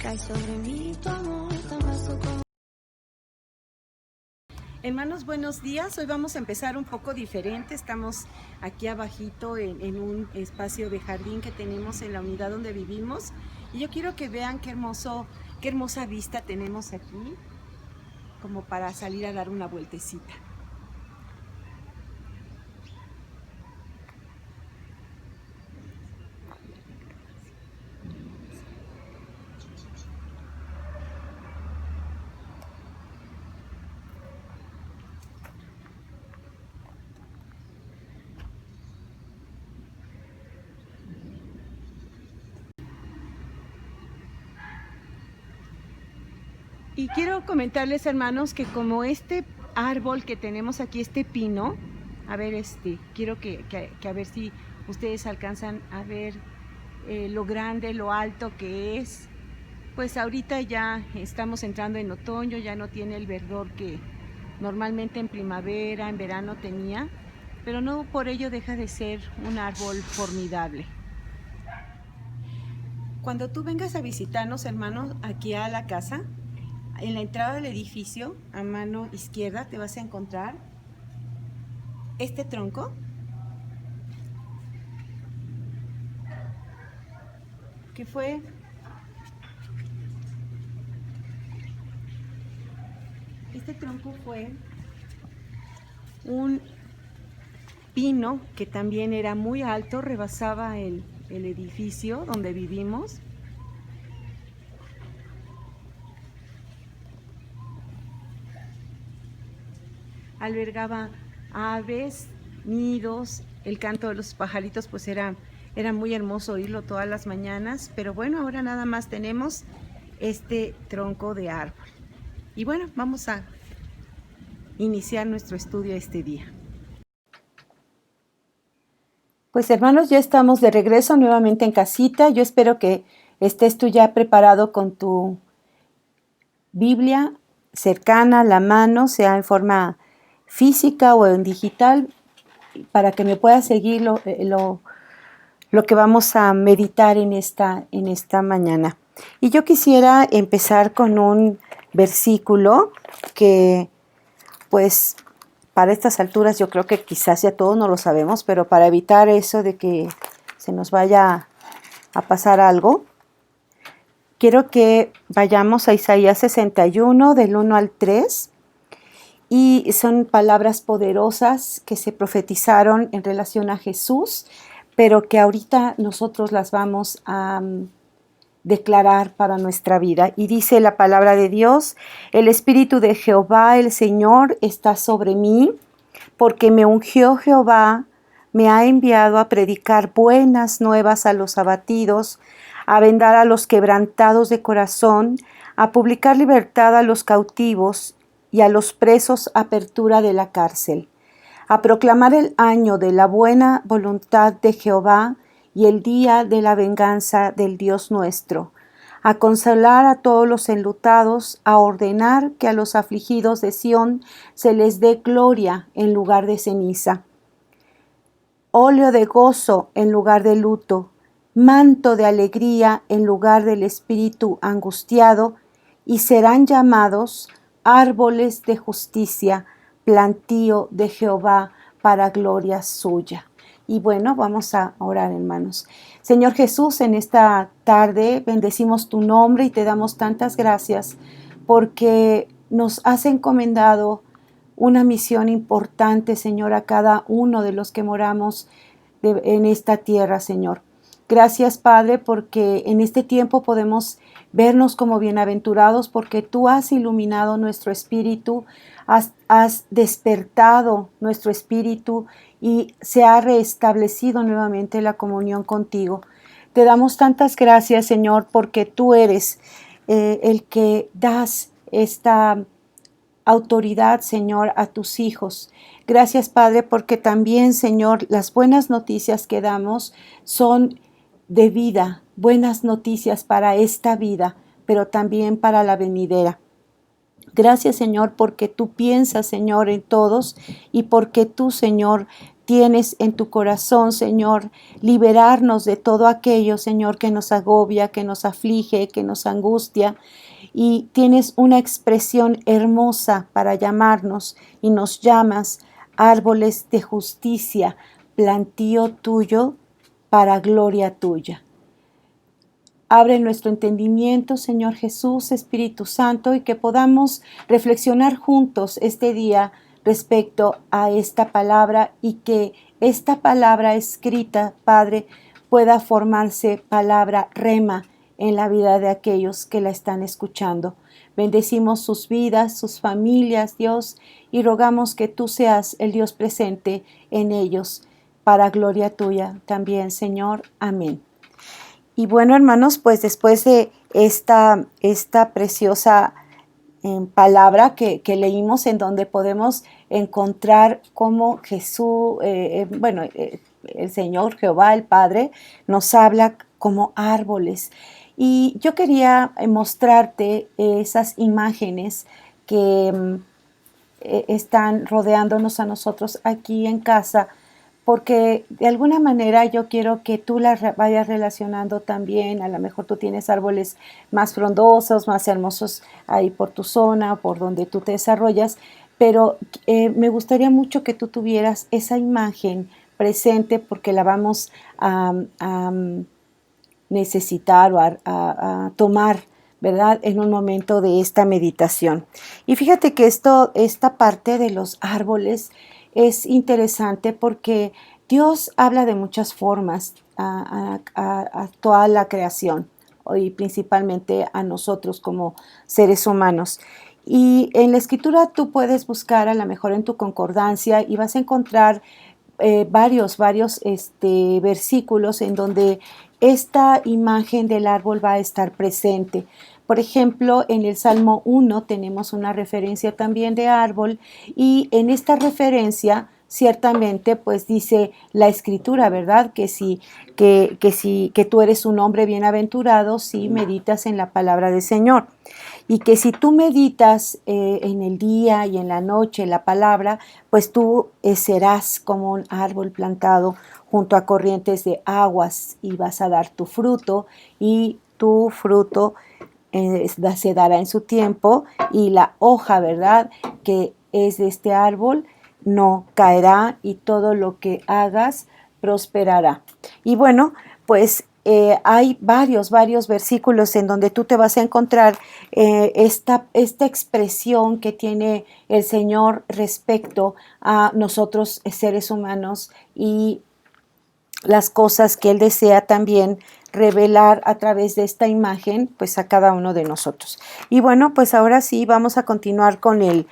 Cae sobre mí tu amor tan vasto como... Hermanos, buenos días. Hoy vamos a empezar un poco diferente. Estamos aquí abajito en un espacio de jardín que tenemos en la unidad donde vivimos. Y yo quiero que vean qué hermosa vista tenemos aquí, como para salir a dar una vueltecita. Y quiero comentarles, hermanos, que como este árbol que tenemos aquí, este pino, a ver, quiero que a ver si ustedes alcanzan a ver lo grande, lo alto que es. Pues ahorita ya estamos entrando en otoño, ya no tiene el verdor que normalmente en primavera, en verano tenía, pero no por ello deja de ser un árbol formidable. Cuando tú vengas a visitarnos, hermanos, aquí a la casa, en la entrada del edificio, a mano izquierda, te vas a encontrar este tronco, que fue un pino que también era muy alto, rebasaba el edificio donde vivimos. Albergaba aves, nidos, el canto de los pajaritos pues era muy hermoso oírlo todas las mañanas, pero bueno, ahora nada más tenemos este tronco de árbol. Y bueno, vamos a iniciar nuestro estudio este día. Pues hermanos, ya estamos de regreso nuevamente en casita. Yo espero que estés tú ya preparado con tu Biblia cercana a la mano, sea en forma física o en digital, para que me puedas seguir lo que vamos a meditar en esta mañana. Y yo quisiera empezar con un versículo que, pues, para estas alturas yo creo que quizás ya todos no lo sabemos, pero para evitar eso de que se nos vaya a pasar algo, quiero que vayamos a Isaías 61, del 1 al 3, y son palabras poderosas que se profetizaron en relación a Jesús, pero que ahorita nosotros las vamos a declarar para nuestra vida. Y dice la palabra de Dios: el Espíritu de Jehová, el Señor, está sobre mí, porque me ungió Jehová, me ha enviado a predicar buenas nuevas a los abatidos, a vendar a los quebrantados de corazón, a publicar libertad a los cautivos y a los presos apertura de la cárcel, a proclamar el año de la buena voluntad de Jehová y el día de la venganza del Dios nuestro, a consolar a todos los enlutados, a ordenar que a los afligidos de Sión se les dé gloria en lugar de ceniza, óleo de gozo en lugar de luto, manto de alegría en lugar del espíritu angustiado, y serán llamados árboles de justicia, plantío de Jehová para gloria suya. Y bueno, vamos a orar, hermanos. Señor Jesús, en esta tarde bendecimos tu nombre y te damos tantas gracias porque nos has encomendado una misión importante, Señor, a cada uno de los que moramos en esta tierra, Señor. Gracias, Padre, porque en este tiempo podemos vernos como bienaventurados porque tú has iluminado nuestro espíritu, has despertado nuestro espíritu y se ha restablecido nuevamente la comunión contigo. Te damos tantas gracias, Señor, porque tú eres el que das esta autoridad, Señor, a tus hijos. Gracias, Padre, porque también, Señor, las buenas noticias que damos son de vida, buenas noticias para esta vida, pero también para la venidera. Gracias, Señor, porque tú piensas, Señor, en todos y porque tú, Señor, tienes en tu corazón, Señor, liberarnos de todo aquello, Señor, que nos agobia, que nos aflige, que nos angustia. Y tienes una expresión hermosa para llamarnos y nos llamas árboles de justicia, plantío tuyo para gloria tuya. Abre nuestro entendimiento, Señor Jesús, Espíritu Santo, y que podamos reflexionar juntos este día respecto a esta palabra y que esta palabra escrita, Padre, pueda formarse palabra rema en la vida de aquellos que la están escuchando. Bendecimos sus vidas, sus familias, Dios, y rogamos que tú seas el Dios presente en ellos, para gloria tuya también, Señor. Amén. Y bueno, hermanos, pues después de esta preciosa palabra que leímos, en donde podemos encontrar cómo Jesús, el Señor Jehová, el Padre, nos habla como árboles. Y yo quería mostrarte esas imágenes que están rodeándonos a nosotros aquí en casa, porque de alguna manera yo quiero que tú las vayas relacionando también. A lo mejor tú tienes árboles más frondosos, más hermosos ahí por tu zona, por donde tú te desarrollas, pero me gustaría mucho que tú tuvieras esa imagen presente, porque la vamos a necesitar o a tomar, ¿verdad?, en un momento de esta meditación. Y fíjate que esta parte de los árboles es interesante porque Dios habla de muchas formas a toda la creación y principalmente a nosotros como seres humanos. Y en la escritura tú puedes buscar a lo mejor en tu concordancia y vas a encontrar varios versículos en donde esta imagen del árbol va a estar presente. Por ejemplo, en el Salmo 1 tenemos una referencia también de árbol, y en esta referencia ciertamente pues dice la escritura, ¿verdad? Que tú eres un hombre bienaventurado si meditas en la palabra del Señor. Y que si tú meditas en el día y en la noche la palabra, pues tú serás como un árbol plantado junto a corrientes de aguas, y vas a dar tu fruto, y tu fruto se dará en su tiempo, y la hoja, ¿verdad?, que es de este árbol no caerá, y todo lo que hagas prosperará. Y bueno, pues hay varios versículos en donde tú te vas a encontrar esta expresión que tiene el Señor respecto a nosotros seres humanos, y las cosas que Él desea también revelar a través de esta imagen, pues a cada uno de nosotros. Y bueno, pues ahora sí vamos a continuar con el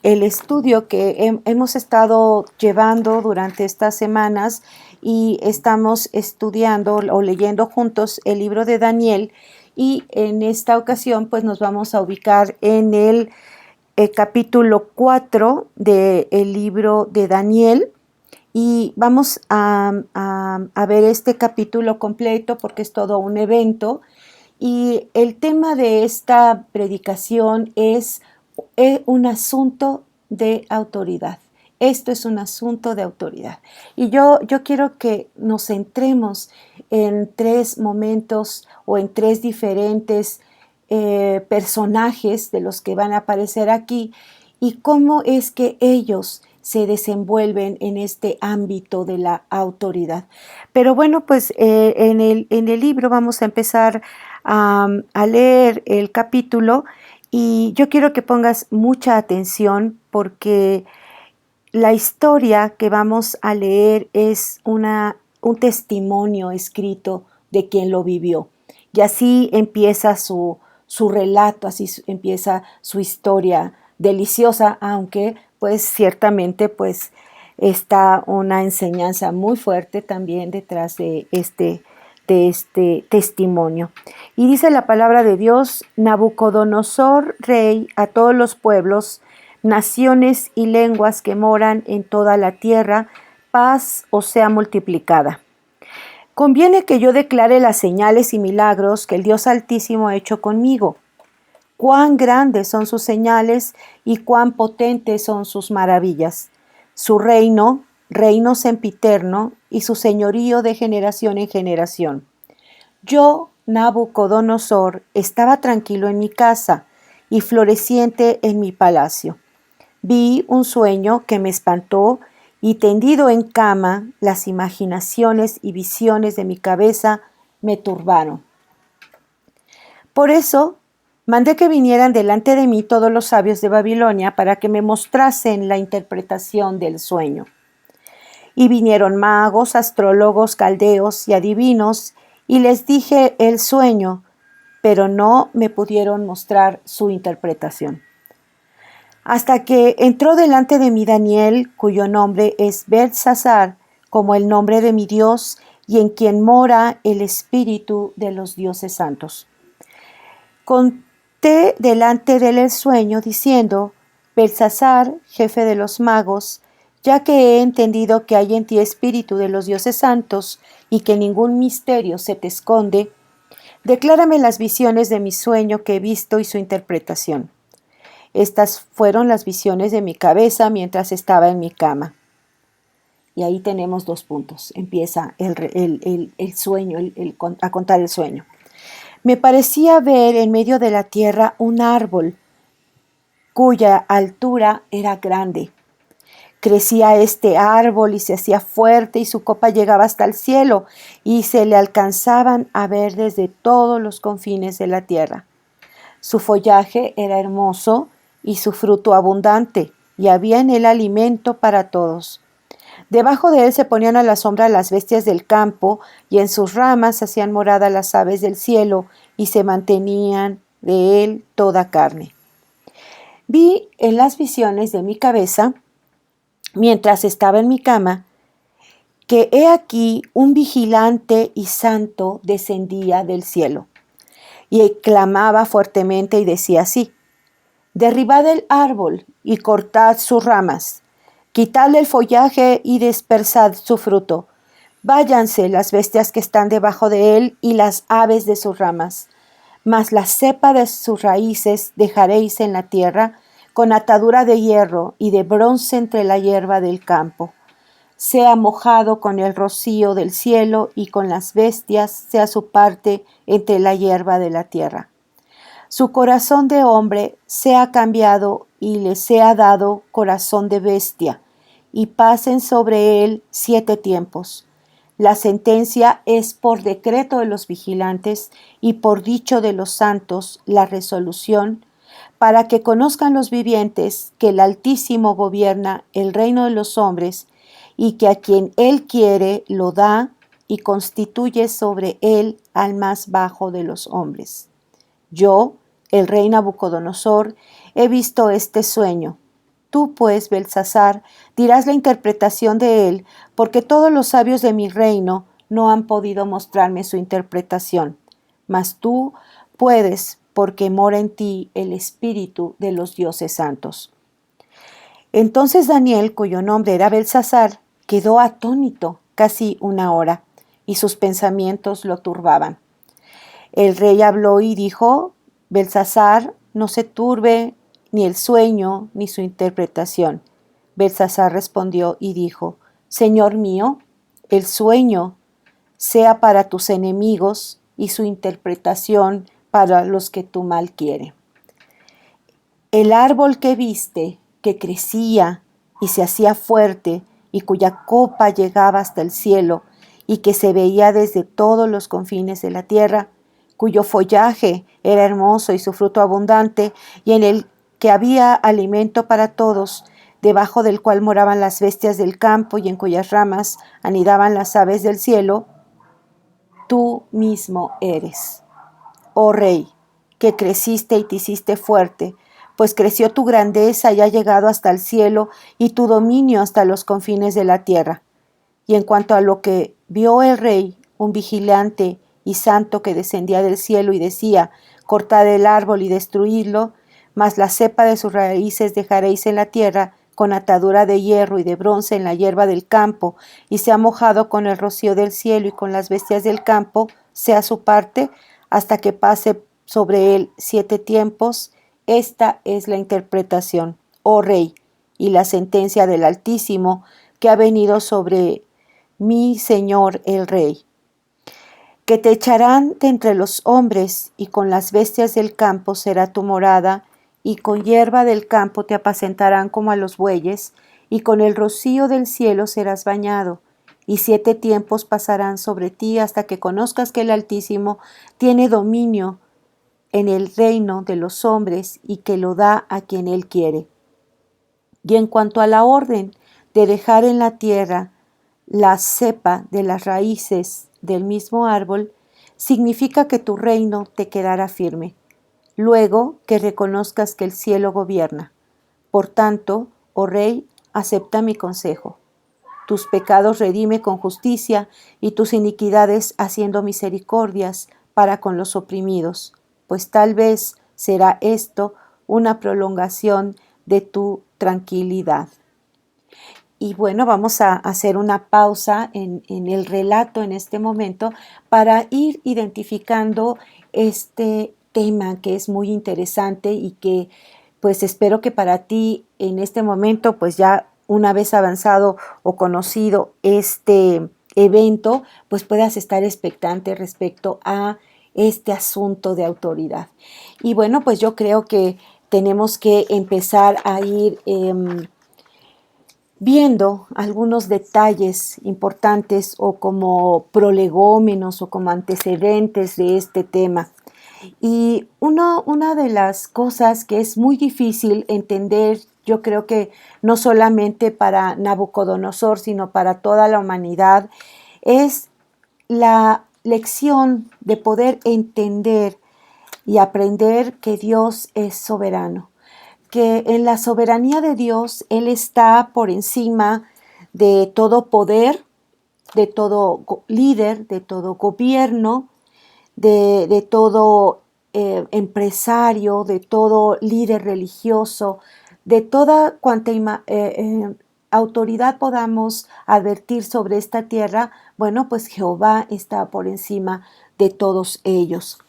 estudio que hemos estado llevando durante estas semanas, y estamos estudiando o leyendo juntos el libro de Daniel, y en esta ocasión pues nos vamos a ubicar en el capítulo 4 del libro de Daniel. Y vamos a ver este capítulo completo porque es todo un evento, y el tema de esta predicación es un asunto de autoridad. Esto es un asunto de autoridad. Y yo quiero que nos centremos en tres momentos o en tres diferentes personajes de los que van a aparecer aquí, y cómo es que ellos se desenvuelven en este ámbito de la autoridad. Pero bueno, pues en el libro vamos a empezar a leer el capítulo, y yo quiero que pongas mucha atención porque la historia que vamos a leer es un testimonio escrito de quien lo vivió. Y así empieza su relato, así empieza su historia deliciosa, aunque pues ciertamente pues está una enseñanza muy fuerte también detrás de este testimonio. Y dice la palabra de Dios: Nabucodonosor, rey, a todos los pueblos, naciones y lenguas que moran en toda la tierra, paz os sea multiplicada. Conviene que yo declare las señales y milagros que el Dios Altísimo ha hecho conmigo. Cuán grandes son sus señales y cuán potentes son sus maravillas. Su reino, reino sempiterno, y su señorío de generación en generación. Yo, Nabucodonosor, estaba tranquilo en mi casa y floreciente en mi palacio. Vi un sueño que me espantó y tendido en cama, las imaginaciones y visiones de mi cabeza me turbaron. Por eso mandé que vinieran delante de mí todos los sabios de Babilonia para que me mostrasen la interpretación del sueño. Y vinieron magos, astrólogos, caldeos y adivinos, y les dije el sueño, pero no me pudieron mostrar su interpretación. Hasta que entró delante de mí Daniel, cuyo nombre es Beltsasar, como el nombre de mi Dios, y en quien mora el espíritu de los dioses santos. Conté delante de él el sueño, diciendo: Beltsasar, jefe de los magos, ya que he entendido que hay en ti espíritu de los dioses santos, y que ningún misterio se te esconde, declárame las visiones de mi sueño que he visto y su interpretación. Estas fueron las visiones de mi cabeza mientras estaba en mi cama. Y ahí tenemos 2 puntos. Empieza el sueño, a contar el sueño. Me parecía ver en medio de la tierra un árbol cuya altura era grande. Crecía este árbol y se hacía fuerte y su copa llegaba hasta el cielo y se le alcanzaban a ver desde todos los confines de la tierra. Su follaje era hermoso y su fruto abundante, y había en él alimento para todos. Debajo de él se ponían a la sombra las bestias del campo, y en sus ramas hacían morada las aves del cielo, y se mantenían de él toda carne. Vi en las visiones de mi cabeza, mientras estaba en mi cama, que he aquí un vigilante y santo descendía del cielo, y clamaba fuertemente y decía así: derribad el árbol y cortad sus ramas, quitadle el follaje y dispersad su fruto. Váyanse las bestias que están debajo de él y las aves de sus ramas. Mas la cepa de sus raíces dejaréis en la tierra, con atadura de hierro y de bronce entre la hierba del campo. Sea mojado con el rocío del cielo, y con las bestias sea su parte entre la hierba de la tierra. Su corazón de hombre sea cambiado y le sea dado corazón de bestia, y pasen sobre él 7 tiempos. La sentencia es por decreto de los vigilantes y por dicho de los santos la resolución, para que conozcan los vivientes que el Altísimo gobierna el reino de los hombres, y que a quien él quiere lo da y constituye sobre él al más bajo de los hombres. Yo, el rey Nabucodonosor, he visto este sueño. Tú, pues, Beltsasar, dirás la interpretación de él, porque todos los sabios de mi reino no han podido mostrarme su interpretación. Mas tú puedes, porque mora en ti el espíritu de los dioses santos. Entonces Daniel, cuyo nombre era Beltsasar, quedó atónito casi 1 hora, y sus pensamientos lo turbaban. El rey habló y dijo: Beltsasar, no se turbe ni el sueño ni su interpretación. Beltsasar respondió y dijo: Señor mío, el sueño sea para tus enemigos y su interpretación para los que tu mal quiere. El árbol que viste, que crecía y se hacía fuerte, y cuya copa llegaba hasta el cielo, y que se veía desde todos los confines de la tierra, cuyo follaje era hermoso y su fruto abundante, y en el que había alimento para todos, debajo del cual moraban las bestias del campo y en cuyas ramas anidaban las aves del cielo, tú mismo eres, oh rey, que creciste y te hiciste fuerte, pues creció tu grandeza y ha llegado hasta el cielo, y tu dominio hasta los confines de la tierra. Y en cuanto a lo que vio el rey, un vigilante y santo que descendía del cielo y decía: cortad el árbol y destruidlo, mas la cepa de sus raíces dejaréis en la tierra, con atadura de hierro y de bronce en la hierba del campo, y sea mojado con el rocío del cielo y con las bestias del campo, sea su parte, hasta que pase sobre él 7 tiempos. Esta es la interpretación, oh rey, y la sentencia del Altísimo que ha venido sobre mi Señor el Rey. Que te echarán de entre los hombres, y con las bestias del campo será tu morada, y con hierba del campo te apacentarán como a los bueyes, y con el rocío del cielo serás bañado. Y 7 tiempos pasarán sobre ti hasta que conozcas que el Altísimo tiene dominio en el reino de los hombres y que lo da a quien él quiere. Y en cuanto a la orden de dejar en la tierra la cepa de las raíces del mismo árbol, significa que tu reino te quedará firme, luego que reconozcas que el cielo gobierna. Por tanto, oh rey, acepta mi consejo. Tus pecados redime con justicia y tus iniquidades haciendo misericordias para con los oprimidos, pues tal vez será esto una prolongación de tu tranquilidad. Y bueno, vamos a hacer una pausa en el relato en este momento para ir identificando este tema que es muy interesante y que pues espero que para ti en este momento, pues ya una vez avanzado o conocido este evento, pues puedas estar expectante respecto a este asunto de autoridad. Y bueno, pues yo creo que tenemos que empezar a ir viendo algunos detalles importantes o como prolegómenos o como antecedentes de este tema. Y una de las cosas que es muy difícil entender, yo creo que no solamente para Nabucodonosor, sino para toda la humanidad, es la lección de poder entender y aprender que Dios es soberano, que en la soberanía de Dios Él está por encima de todo poder, de todo líder, de todo gobierno, de todo empresario, de todo líder religioso, de toda cuanta autoridad podamos advertir sobre esta tierra. Bueno, pues Jehová está por encima de todos ellos.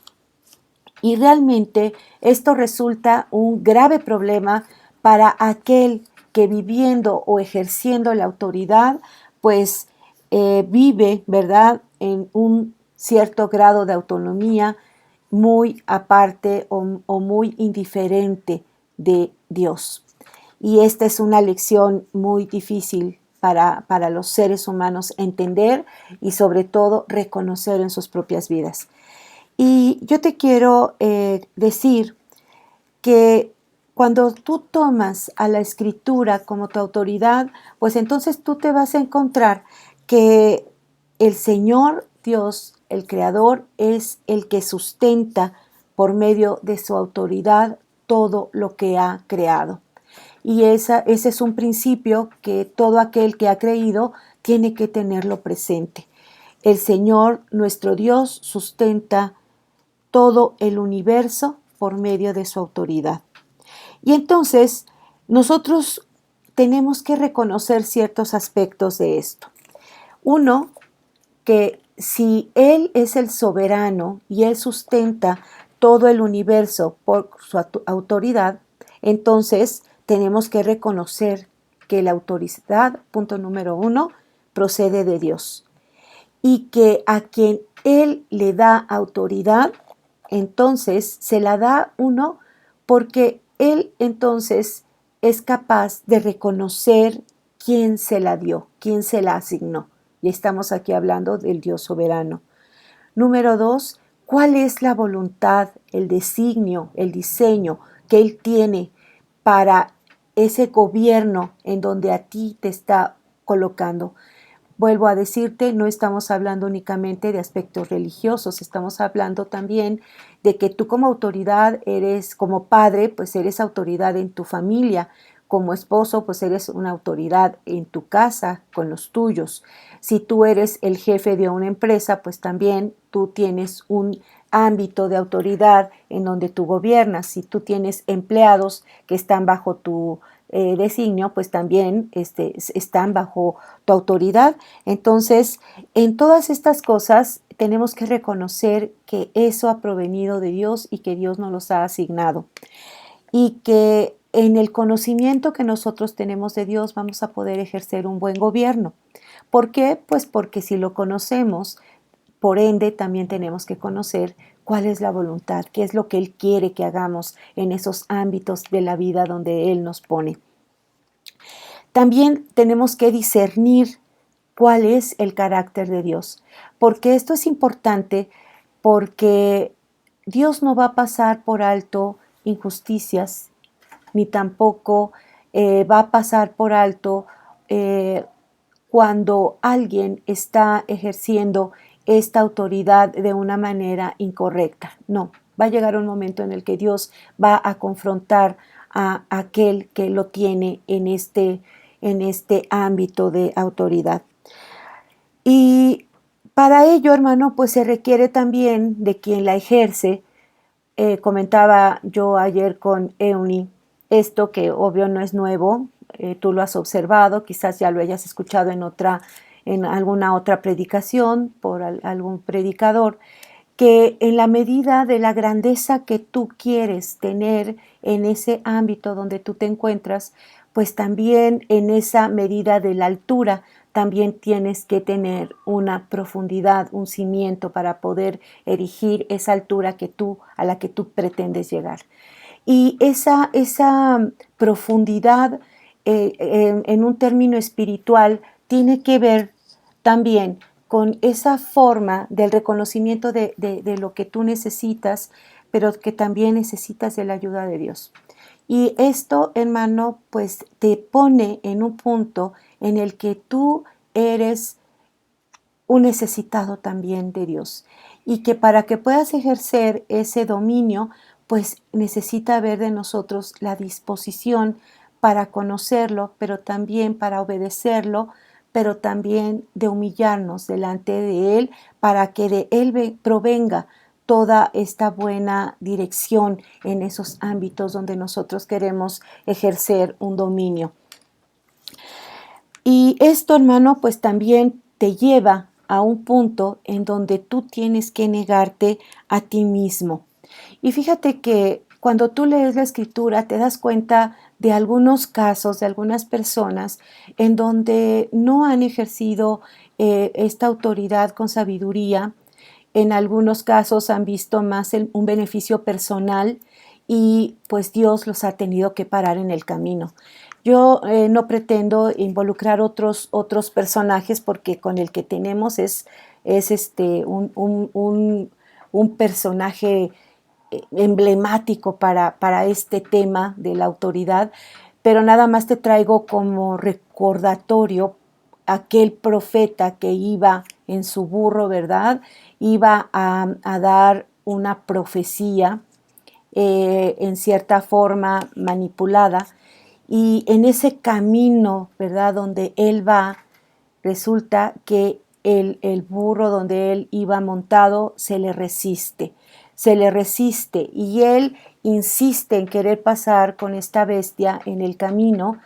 Y realmente esto resulta un grave problema para aquel que viviendo o ejerciendo la autoridad, pues vive, ¿verdad?, en un cierto grado de autonomía muy aparte o muy indiferente de Dios. Y esta es una lección muy difícil para los seres humanos entender y sobre todo reconocer en sus propias vidas. Y yo te quiero decir que cuando tú tomas a la escritura como tu autoridad, pues entonces tú te vas a encontrar que el Señor Dios, el Creador, es el que sustenta por medio de su autoridad todo lo que ha creado. Y ese es un principio que todo aquel que ha creído tiene que tenerlo presente. El Señor, nuestro Dios, sustenta todo el universo por medio de su autoridad. Y entonces nosotros tenemos que reconocer ciertos aspectos de esto. Uno, que si Él es el soberano y Él sustenta todo el universo por su autoridad, entonces tenemos que reconocer que la autoridad, punto número 1, procede de Dios. Y que a quien Él le da autoridad, entonces se la da uno porque Él entonces es capaz de reconocer quién se la dio, quién se la asignó. Y estamos aquí hablando del Dios soberano. Número 2, ¿cuál es la voluntad, el designio, el diseño que Él tiene para ese gobierno en donde a ti te está colocando? Vuelvo a decirte, no estamos hablando únicamente de aspectos religiosos, estamos hablando también de que tú como autoridad eres, como padre, pues eres autoridad en tu familia, como esposo, pues eres una autoridad en tu casa, con los tuyos. Si tú eres el jefe de una empresa, pues también tú tienes un ámbito de autoridad en donde tú gobiernas. Si tú tienes empleados que están bajo tu designio, pues también están bajo tu autoridad. Entonces, en todas estas cosas tenemos que reconocer que eso ha provenido de Dios y que Dios nos los ha asignado. Y que en el conocimiento que nosotros tenemos de Dios vamos a poder ejercer un buen gobierno. ¿Por qué? Pues porque si lo conocemos, por ende también tenemos que conocer cuál es la voluntad, qué es lo que Él quiere que hagamos en esos ámbitos de la vida donde Él nos pone. También tenemos que discernir cuál es el carácter de Dios, porque esto es importante porque Dios no va a pasar por alto injusticias, ni tampoco va a pasar por alto cuando alguien está ejerciendo esta autoridad de una manera incorrecta. No, va a llegar un momento en el que Dios va a confrontar a aquel que lo tiene en este ámbito de autoridad. Y para ello, hermano, pues se requiere también de quien la ejerce. Comentaba yo ayer con Euni esto que obvio no es nuevo, tú lo has observado, quizás ya lo hayas escuchado en alguna otra predicación por algún predicador, que en la medida de la grandeza que tú quieres tener en ese ámbito donde tú te encuentras, pues también en esa medida de la altura, también tienes que tener una profundidad, un cimiento para poder erigir esa altura a la que tú pretendes llegar. Y esa profundidad en un término espiritual tiene que ver también con esa forma del reconocimiento de lo que tú necesitas, pero que también necesitas de la ayuda de Dios. Y esto, hermano, pues te pone en un punto en el que tú eres un necesitado también de Dios. Y que para que puedas ejercer ese dominio, pues necesita haber de nosotros la disposición para conocerlo, pero también para obedecerlo, pero también de humillarnos delante de Él para que de Él provenga toda esta buena dirección en esos ámbitos donde nosotros queremos ejercer un dominio. Y esto, hermano, pues también te lleva a un punto en donde tú tienes que negarte a ti mismo. Y fíjate que cuando tú lees la escritura te das cuenta de algunos casos, de algunas personas en donde no han ejercido esta autoridad con sabiduría. En algunos casos han visto más un beneficio personal y pues Dios los ha tenido que parar en el camino. Yo no pretendo involucrar otros personajes porque con el que tenemos es un personaje emblemático para este tema de la autoridad, pero nada más te traigo como recordatorio aquel profeta que iba en su burro, ¿verdad? Iba a dar una profecía en cierta forma manipulada, y en ese camino, ¿verdad?, donde él va, resulta que el burro donde él iba montado se le resiste y él insiste en querer pasar con esta bestia en el camino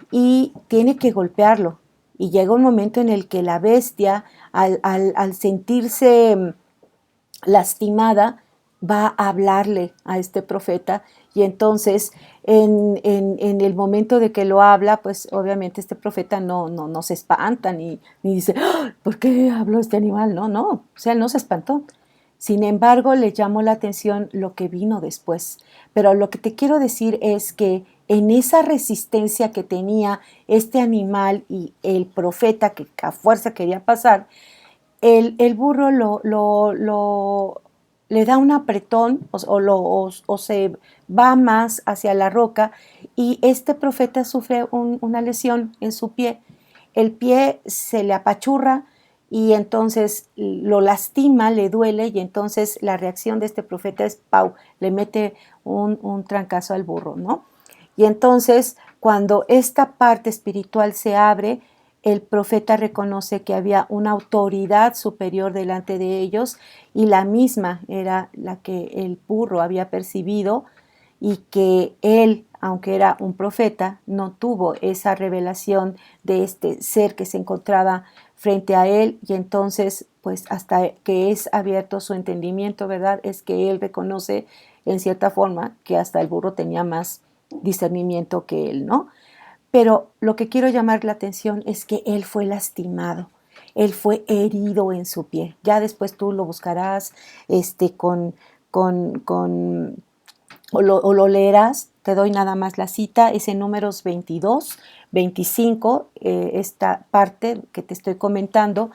y tiene que golpearlo. Y llega un momento en el que la bestia, al sentirse lastimada, va a hablarle a este profeta y entonces en el momento de que lo habla, pues obviamente este profeta no se espanta ni dice, ¡ah! ¿Por qué habló este animal? No, o sea, él no se espantó. Sin embargo, le llamó la atención lo que vino después. Pero lo que te quiero decir es que en esa resistencia que tenía este animal y el profeta que a fuerza quería pasar, el burro le da un apretón o se va más hacia la roca y este profeta sufre una lesión en su pie. El pie se le apachurra y entonces lo lastima, le duele y entonces la reacción de este profeta es ¡pau! Le mete un trancazo al burro, ¿no? Y entonces cuando esta parte espiritual se abre, el profeta reconoce que había una autoridad superior delante de ellos y la misma era la que el burro había percibido y que él, aunque era un profeta, no tuvo esa revelación de este ser que se encontraba frente a él y entonces pues hasta que es abierto su entendimiento, ¿verdad? Es que él reconoce en cierta forma que hasta el burro tenía más discernimiento que él, ¿no? Pero lo que quiero llamar la atención es que él fue lastimado, él fue herido en su pie. Ya después tú lo buscarás con o lo leerás. Te doy nada más la cita, es en Números 22, 25, esta parte que te estoy comentando.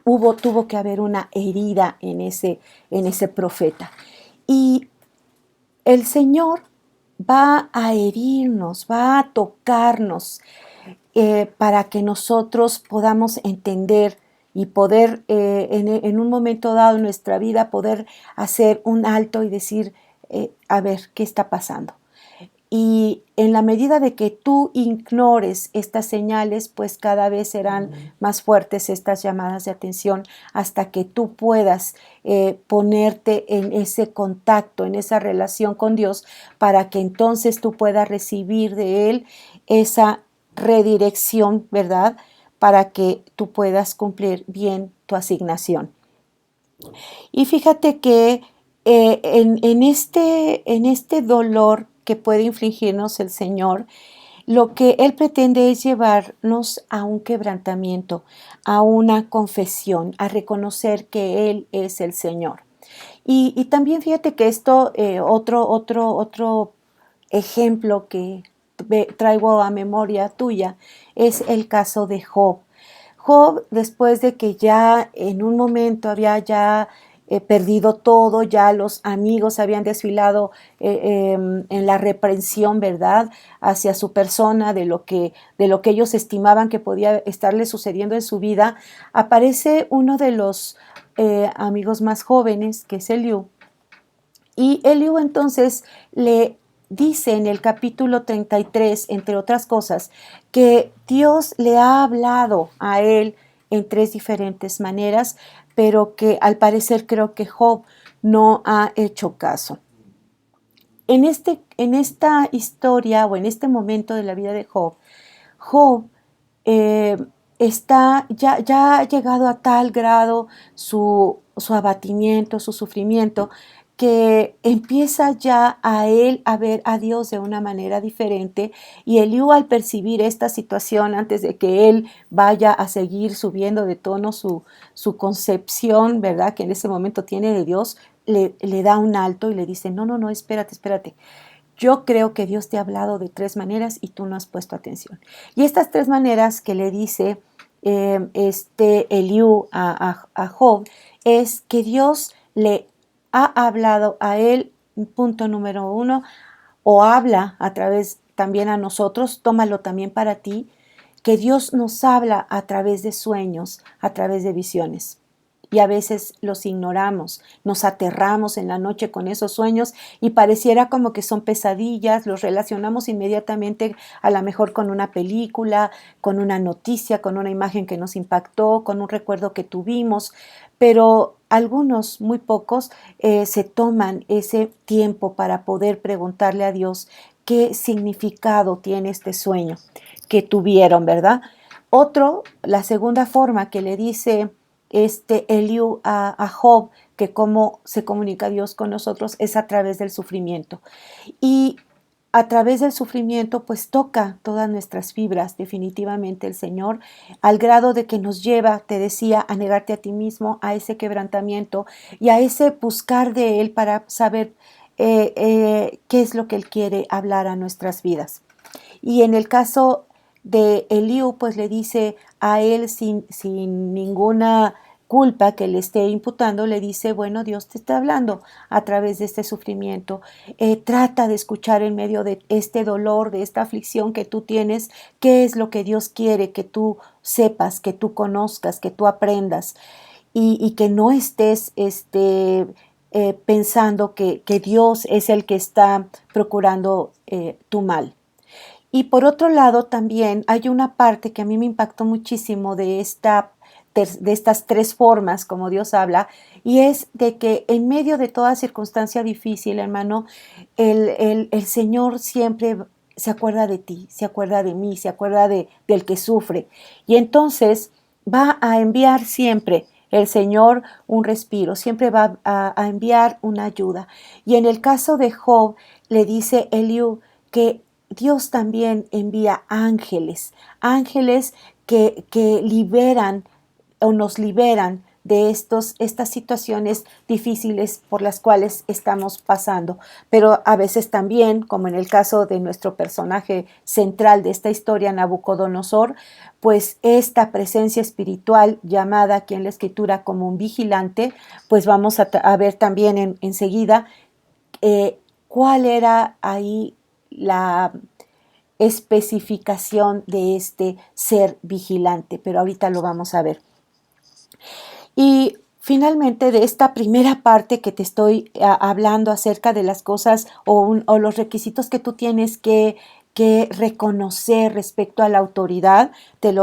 Tuvo que haber una herida en ese profeta. Y el Señor va a herirnos, va a tocarnos para que nosotros podamos entender y poder en un momento dado en nuestra vida poder hacer un alto y decir, a ver, ¿qué está pasando? Y en la medida de que tú ignores estas señales, pues cada vez serán más fuertes estas llamadas de atención hasta que tú puedas ponerte en ese contacto, en esa relación con Dios, para que entonces tú puedas recibir de Él esa redirección, ¿verdad? Para que tú puedas cumplir bien tu asignación. Y fíjate que en este dolor que puede infligirnos el Señor, lo que Él pretende es llevarnos a un quebrantamiento, a una confesión, a reconocer que Él es el Señor. Y también fíjate que esto, otro ejemplo que traigo a memoria tuya, es el caso de Job. Job, después de que ya en un momento había ya perdido todo, ya los amigos habían desfilado en la reprensión, ¿verdad?, hacia su persona, de lo que ellos estimaban que podía estarle sucediendo en su vida, aparece uno de los amigos más jóvenes, que es Eliú, y Eliú entonces le dice en el capítulo 33, entre otras cosas, que Dios le ha hablado a él en tres diferentes maneras, pero que al parecer creo que Job no ha hecho caso. En esta historia o en este momento de la vida de Job, Job ya ha llegado a tal grado su abatimiento, su sufrimiento, que empieza ya a él a ver a Dios de una manera diferente, y Eliú, al percibir esta situación, antes de que él vaya a seguir subiendo de tono su concepción, ¿verdad?, que en ese momento tiene de Dios, le da un alto y le dice, no, espérate. Yo creo que Dios te ha hablado de tres maneras y tú no has puesto atención. Y estas tres maneras que le dice Eliú a Job es que Dios le ha hablado a él, punto número uno, o habla a través también a nosotros, tómalo también para ti, que Dios nos habla a través de sueños, a través de visiones. Y a veces los ignoramos, nos aterramos en la noche con esos sueños y pareciera como que son pesadillas, los relacionamos inmediatamente a lo mejor con una película, con una noticia, con una imagen que nos impactó, con un recuerdo que tuvimos, pero algunos, muy pocos, se toman ese tiempo para poder preguntarle a Dios qué significado tiene este sueño que tuvieron, ¿verdad? La segunda forma que le dice Eliú a Job, que cómo se comunica Dios con nosotros, es a través del sufrimiento. Y a través del sufrimiento, pues toca todas nuestras fibras, definitivamente el Señor, al grado de que nos lleva, te decía, a negarte a ti mismo, a ese quebrantamiento y a ese buscar de Él para saber qué es lo que Él quiere hablar a nuestras vidas. Y en el caso de Eliú, pues le dice a él sin ninguna culpa que le esté imputando, le dice, bueno, Dios te está hablando a través de este sufrimiento. Trata de escuchar en medio de este dolor, de esta aflicción que tú tienes, qué es lo que Dios quiere que tú sepas, que tú conozcas, que tú aprendas, y que no estés pensando que Dios es el que está procurando tu mal. Y por otro lado, también hay una parte que a mí me impactó muchísimo de estas tres formas como Dios habla, y es de que en medio de toda circunstancia difícil, hermano, el Señor siempre se acuerda de ti, se acuerda de mí, se acuerda del que sufre. Y entonces va a enviar siempre el Señor un respiro, siempre va a enviar una ayuda. Y en el caso de Job, le dice Eliú que Dios también envía ángeles, ángeles que liberan o nos liberan de estas situaciones difíciles por las cuales estamos pasando. Pero a veces también, como en el caso de nuestro personaje central de esta historia, Nabucodonosor, pues esta presencia espiritual llamada aquí en la escritura como un vigilante, pues vamos a ver también enseguida cuál era ahí la especificación de este ser vigilante, pero ahorita lo vamos a ver. Y finalmente de esta primera parte que te estoy hablando acerca de las cosas o los requisitos que tú tienes que reconocer respecto a la autoridad, te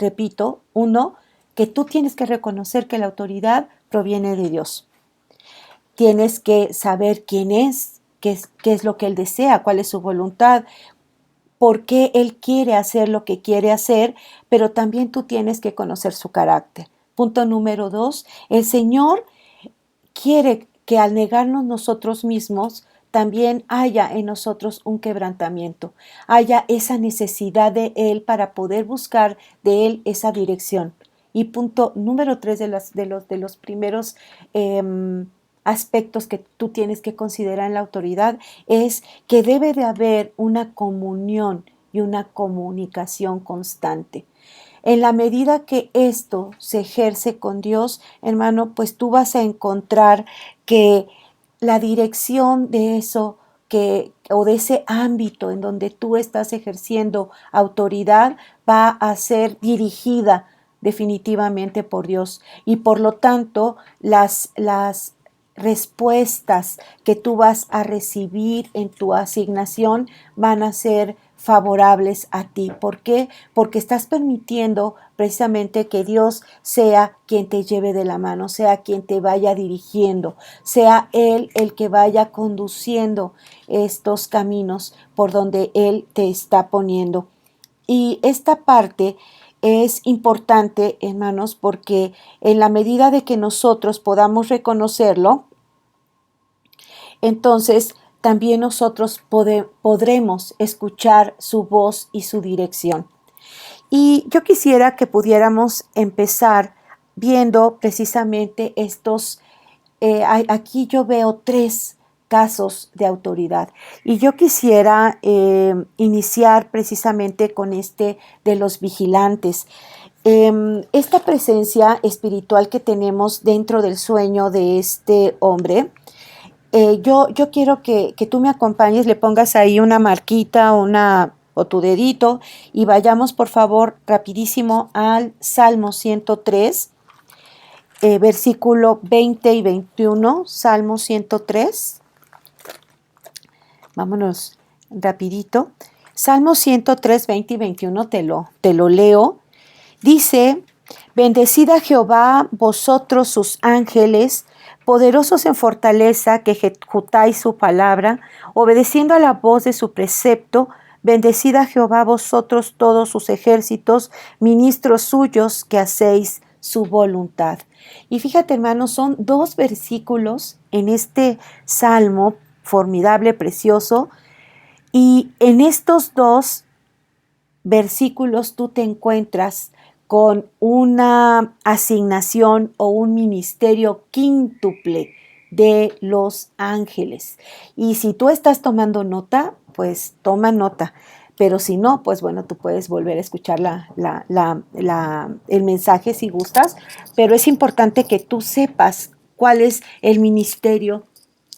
repito, uno, que tú tienes que reconocer que la autoridad proviene de Dios. Tienes que saber quién es, qué es lo que Él desea, cuál es su voluntad, por qué Él quiere hacer lo que quiere hacer, pero también tú tienes que conocer su carácter. Punto número 2, el Señor quiere que al negarnos nosotros mismos, también haya en nosotros un quebrantamiento, haya esa necesidad de Él para poder buscar de Él esa dirección. Y punto número 3 de los primeros aspectos que tú tienes que considerar en la autoridad es que debe de haber una comunión y una comunicación constante. En la medida que esto se ejerce con Dios, hermano, pues tú vas a encontrar que la dirección de eso o de ese ámbito en donde tú estás ejerciendo autoridad va a ser dirigida definitivamente por Dios. Y por lo tanto, las respuestas que tú vas a recibir en tu asignación van a ser favorables a ti. ¿Por qué? Porque estás permitiendo precisamente que Dios sea quien te lleve de la mano, sea quien te vaya dirigiendo, sea Él el que vaya conduciendo estos caminos por donde Él te está poniendo. Y esta parte es importante, hermanos, porque en la medida de que nosotros podamos reconocerlo, entonces también nosotros podremos escuchar su voz y su dirección. Y yo quisiera que pudiéramos empezar viendo precisamente aquí yo veo 3 casos de autoridad. Y yo quisiera iniciar precisamente con este de los vigilantes. Esta presencia espiritual que tenemos dentro del sueño de este hombre, yo quiero que tú me acompañes, le pongas ahí una marquita o tu dedito y vayamos por favor rapidísimo al Salmo 103, versículo 20 y 21, Salmo 103. Vámonos rapidito. Salmo 103, 20 y 21 te lo leo. Dice, bendecid a Jehová vosotros sus ángeles, poderosos en fortaleza, que ejecutáis su palabra, obedeciendo a la voz de su precepto. Bendecid a Jehová vosotros todos sus ejércitos, ministros suyos, que hacéis su voluntad. Y fíjate, hermanos, son 2 versículos en este salmo formidable, precioso, y en estos 2 versículos tú te encuentras con una asignación o un ministerio quíntuple de los ángeles. Y si tú estás tomando nota, pues toma nota. Pero si no, pues bueno, tú puedes volver a escuchar el mensaje si gustas. Pero es importante que tú sepas cuál es el ministerio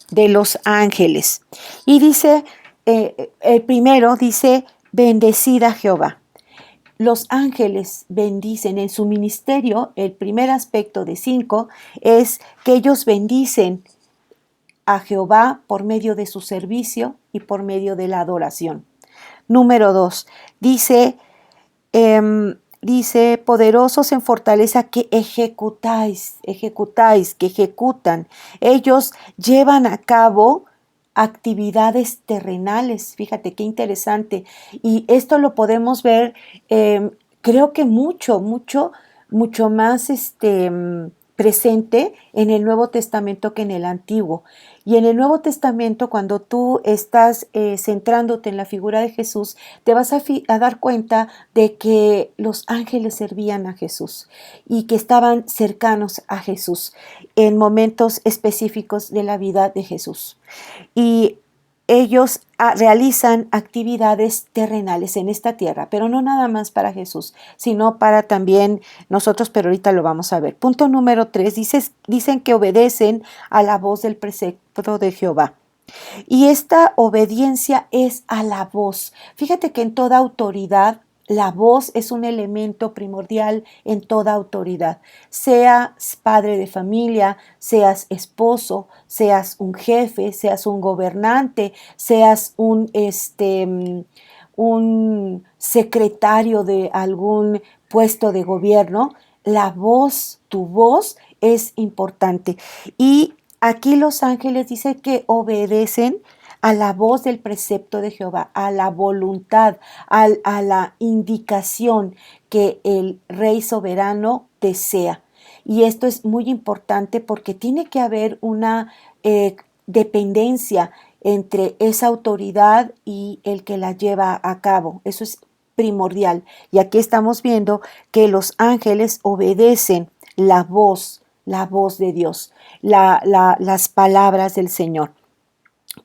de los ángeles. Y dice, el primero dice, bendecid a Jehová. Los ángeles bendicen en su ministerio. El primer aspecto de 5 es que ellos bendicen a Jehová por medio de su servicio y por medio de la adoración. Número 2, dice, poderosos en fortaleza, que ejecutáis, que ejecutan. Ellos llevan a cabo actividades terrenales. Fíjate qué interesante. Y esto lo podemos ver, creo que mucho más presente en el Nuevo Testamento que en el Antiguo. Y en el Nuevo Testamento, cuando tú estás centrándote en la figura de Jesús, te vas a dar cuenta de que los ángeles servían a Jesús y que estaban cercanos a Jesús en momentos específicos de la vida de Jesús. Y ellos realizan actividades terrenales en esta tierra, pero no nada más para Jesús, sino para también nosotros, pero ahorita lo vamos a ver. Punto número 3, dicen que obedecen a la voz del precepto de Jehová. Y esta obediencia es a la voz. Fíjate que en toda autoridad, la voz es un elemento primordial en toda autoridad. Seas padre de familia, seas esposo, seas un jefe, seas un gobernante, seas un secretario de algún puesto de gobierno, la voz, tu voz es importante. Y aquí los ángeles dicen que obedecen a la voz del precepto de Jehová, a la voluntad, a la indicación que el Rey soberano desea. Y esto es muy importante porque tiene que haber una dependencia entre esa autoridad y el que la lleva a cabo. Eso es primordial. Y aquí estamos viendo que los ángeles obedecen la voz de Dios, las palabras del Señor.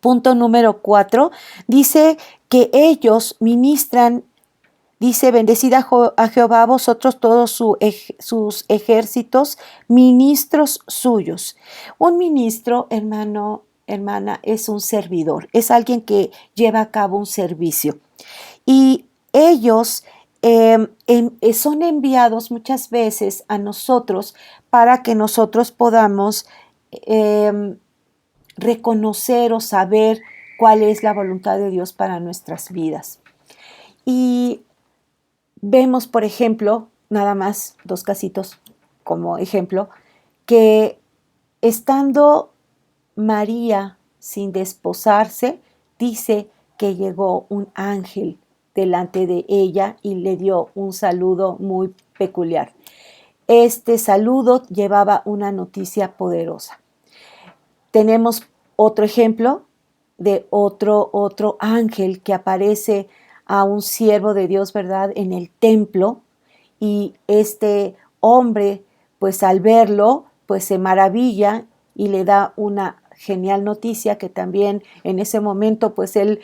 Punto número 4, dice que ellos ministran, dice, bendecid a Jehová vosotros todos sus ejércitos, ministros suyos. Un ministro, hermano, hermana, es un servidor, es alguien que lleva a cabo un servicio. Y ellos son enviados muchas veces a nosotros para que nosotros podamos reconocer o saber cuál es la voluntad de Dios para nuestras vidas. Y vemos, por ejemplo, nada más 2 casitos como ejemplo, que estando María sin desposarse, dice que llegó un ángel delante de ella y le dio un saludo muy peculiar. Este saludo llevaba una noticia poderosa. Tenemos otro ejemplo de otro ángel que aparece a un siervo de Dios, ¿verdad?, en el templo, y este hombre, pues al verlo, pues se maravilla y le da una genial noticia que también en ese momento, pues él,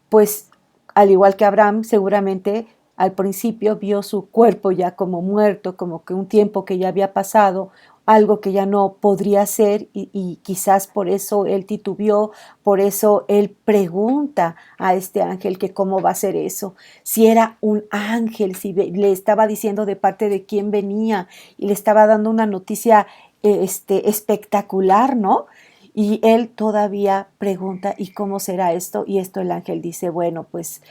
pues al igual que Abraham, seguramente al principio vio su cuerpo ya como muerto, como que un tiempo que ya había pasado, algo que ya no podría ser y quizás por eso él titubeó, por eso él pregunta a este ángel que cómo va a ser eso, si era un ángel, si le estaba diciendo de parte de quién venía y le estaba dando una noticia espectacular, ¿no? Y él todavía pregunta, ¿y cómo será esto? Y esto el ángel dice, bueno, pues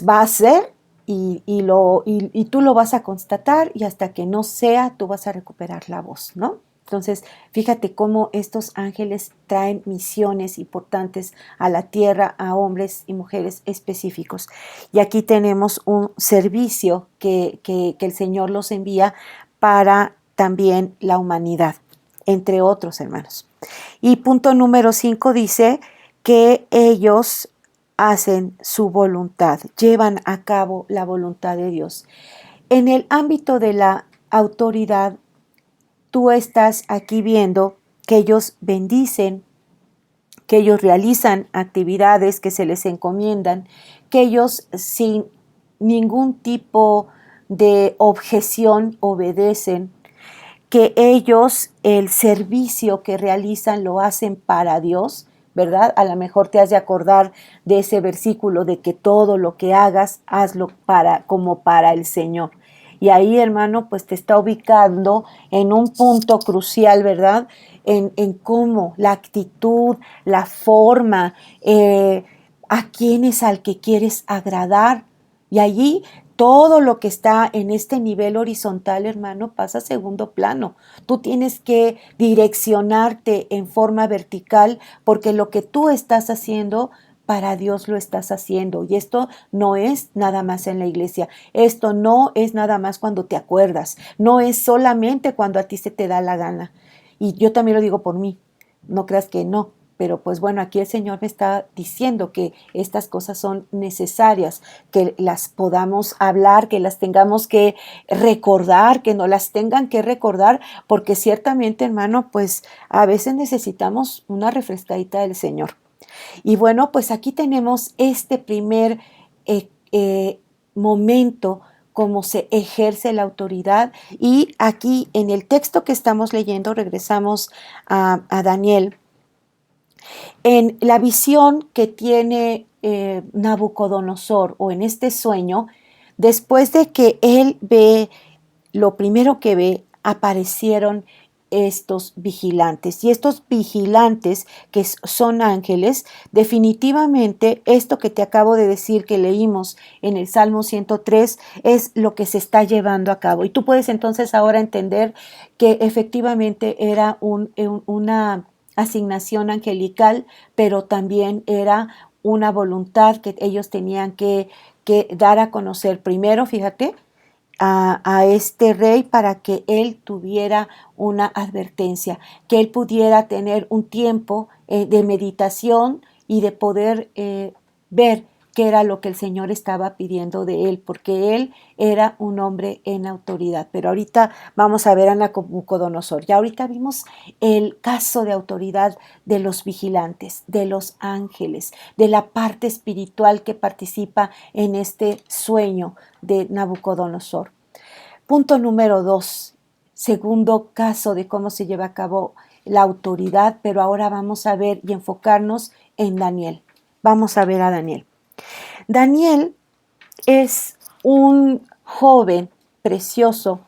va a ser y tú lo vas a constatar y hasta que no sea, tú vas a recuperar la voz, ¿no? Entonces, fíjate cómo estos ángeles traen misiones importantes a la tierra, a hombres y mujeres específicos. Y aquí tenemos un servicio que el Señor los envía para también la humanidad, entre otros, hermanos. Y punto número 5 dice que ellos hacen su voluntad, llevan a cabo la voluntad de Dios. En el ámbito de la autoridad, tú estás aquí viendo que ellos bendicen, que ellos realizan actividades que se les encomiendan, que ellos sin ningún tipo de objeción obedecen, que ellos el servicio que realizan lo hacen para Dios, ¿verdad? A lo mejor te has de acordar de ese versículo de que todo lo que hagas, hazlo como para el Señor. Y ahí, hermano, pues te está ubicando en un punto crucial, ¿verdad? En cómo la actitud, la forma, a quién es al que quieres agradar. Y allí todo lo que está en este nivel horizontal, hermano, pasa a segundo plano. Tú tienes que direccionarte en forma vertical porque lo que tú estás haciendo para Dios lo estás haciendo. Y esto no es nada más en la iglesia. Esto no es nada más cuando te acuerdas. No es solamente cuando a ti se te da la gana. Y yo también lo digo por mí. No creas que no. Pero pues bueno, aquí el Señor me está diciendo que estas cosas son necesarias, que las podamos hablar, que las tengamos que recordar, que no las tengan que recordar, porque ciertamente, hermano, pues a veces necesitamos una refrescadita del Señor. Y bueno, pues aquí tenemos este primer momento, cómo se ejerce la autoridad. Y aquí en el texto que estamos leyendo, regresamos a Daniel, en la visión que tiene Nabucodonosor, o en este sueño, después de que él ve, lo primero que ve, aparecieron estos vigilantes. Y estos vigilantes, que son ángeles, definitivamente esto que te acabo de decir, que leímos en el Salmo 103, es lo que se está llevando a cabo. Y tú puedes entonces ahora entender que efectivamente era una asignación angelical, pero también era una voluntad que ellos tenían que dar a conocer primero, fíjate, a este rey, para que él tuviera una advertencia, que él pudiera tener un tiempo de meditación y de poder ver qué era lo que el Señor estaba pidiendo de él, porque él era un hombre en autoridad. Pero ahorita vamos a ver a Nabucodonosor. Ya ahorita vimos el caso de autoridad de los vigilantes, de los ángeles, de la parte espiritual que participa en este sueño de Nabucodonosor. Punto número 2, segundo caso de cómo se lleva a cabo la autoridad, pero ahora vamos a ver y enfocarnos en Daniel. Vamos a ver a Daniel. Daniel es un joven precioso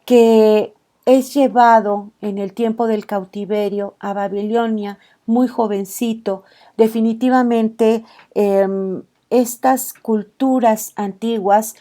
que es llevado en el tiempo del cautiverio a Babilonia, muy jovencito. Definitivamente estas culturas antiguas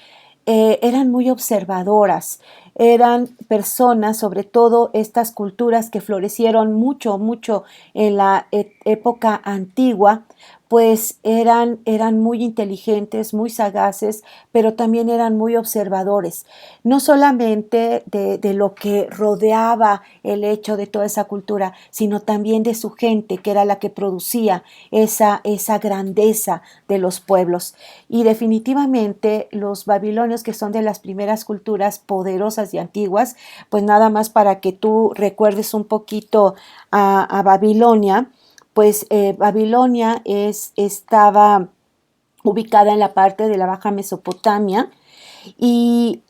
eran muy observadoras, eran personas, sobre todo estas culturas que florecieron mucho, mucho en la época antigua, pues eran muy inteligentes, muy sagaces, pero también eran muy observadores, no solamente de lo que rodeaba el hecho de toda esa cultura, sino también de su gente, que era la que producía esa grandeza de los pueblos. Y definitivamente los babilonios, que son de las primeras culturas poderosas y antiguas, pues nada más para que tú recuerdes un poquito a Babilonia, pues Babilonia estaba ubicada en la parte de la Baja Mesopotamia y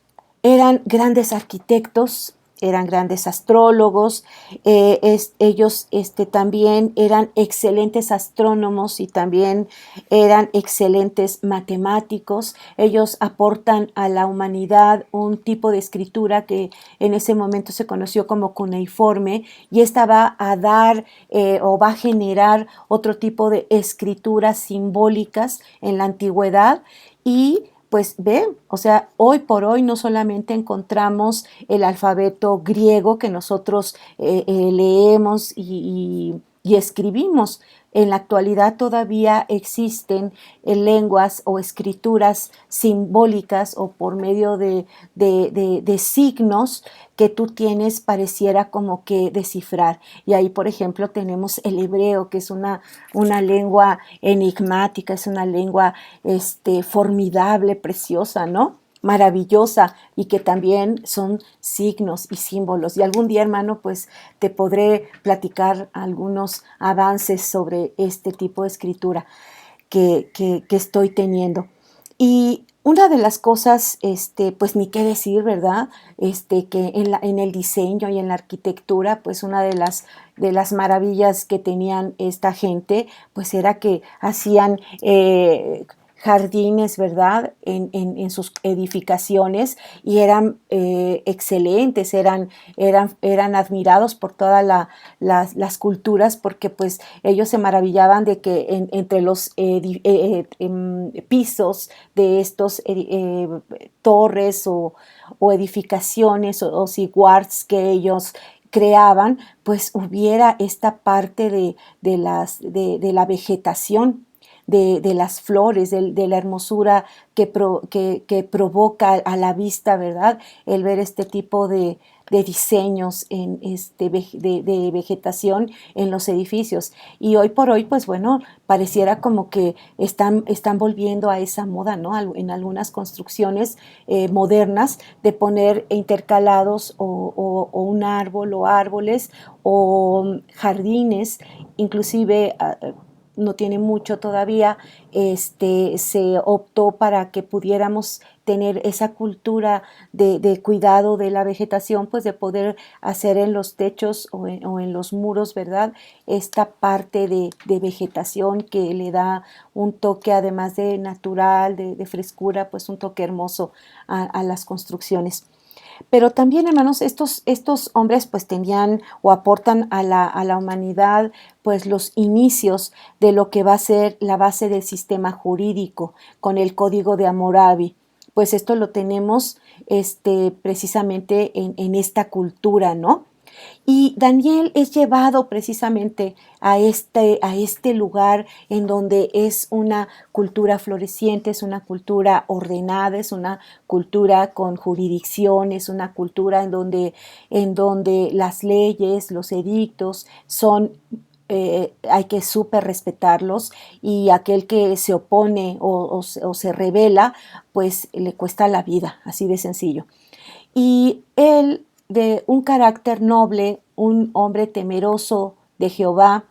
eran grandes arquitectos, eran grandes astrólogos, ellos también eran excelentes astrónomos y también eran excelentes matemáticos. Ellos aportan a la humanidad un tipo de escritura que en ese momento se conoció como cuneiforme, y esta va a dar o va a generar otro tipo de escrituras simbólicas en la antigüedad. Y pues ven, o sea, hoy por hoy no solamente encontramos el alfabeto griego que nosotros leemos y escribimos. En la actualidad todavía existen lenguas o escrituras simbólicas o por medio de signos que tú tienes, pareciera como que descifrar. Y ahí, por ejemplo, tenemos el hebreo, que es una lengua enigmática, es una lengua formidable, preciosa, ¿no? Maravillosa, y que también son signos y símbolos. Y algún día, hermano, pues te podré platicar algunos avances sobre este tipo de escritura que estoy teniendo. Y una de las cosas, pues ni qué decir, ¿verdad? Que en el diseño y en la arquitectura, pues una de las maravillas que tenían esta gente, pues era que hacían jardines, ¿verdad? En sus edificaciones, y eran excelentes, eran admirados por todas las culturas, porque pues ellos se maravillaban de que entre los pisos de estos torres o edificaciones o zigguards que ellos creaban, pues hubiera esta parte de la vegetación, de las flores, de la hermosura que provoca a la vista, ¿verdad? El ver este tipo de diseños de vegetación en los edificios. Y hoy por hoy, pues bueno, pareciera como que están volviendo a esa moda, ¿no? En algunas construcciones modernas de poner intercalados o un árbol o árboles o jardines, inclusive no tiene mucho todavía, se optó para que pudiéramos tener esa cultura de cuidado de la vegetación, pues de poder hacer en los techos o en los muros, ¿verdad? Esta parte de vegetación que le da un toque, además de natural, de frescura, pues un toque hermoso a las construcciones. Pero también, hermanos, estos hombres pues tenían o aportan a la humanidad pues los inicios de lo que va a ser la base del sistema jurídico con el Código de Hammurabi. Pues esto lo tenemos precisamente en esta cultura, ¿no? Y Daniel es llevado precisamente a este lugar en donde es una cultura floreciente, es una cultura ordenada, es una cultura con jurisdicción, es una cultura en donde las leyes, los edictos son hay que súper respetarlos y aquel que se opone o se revela, pues le cuesta la vida, así de sencillo. Y él, de un carácter noble, un hombre temeroso de Jehová,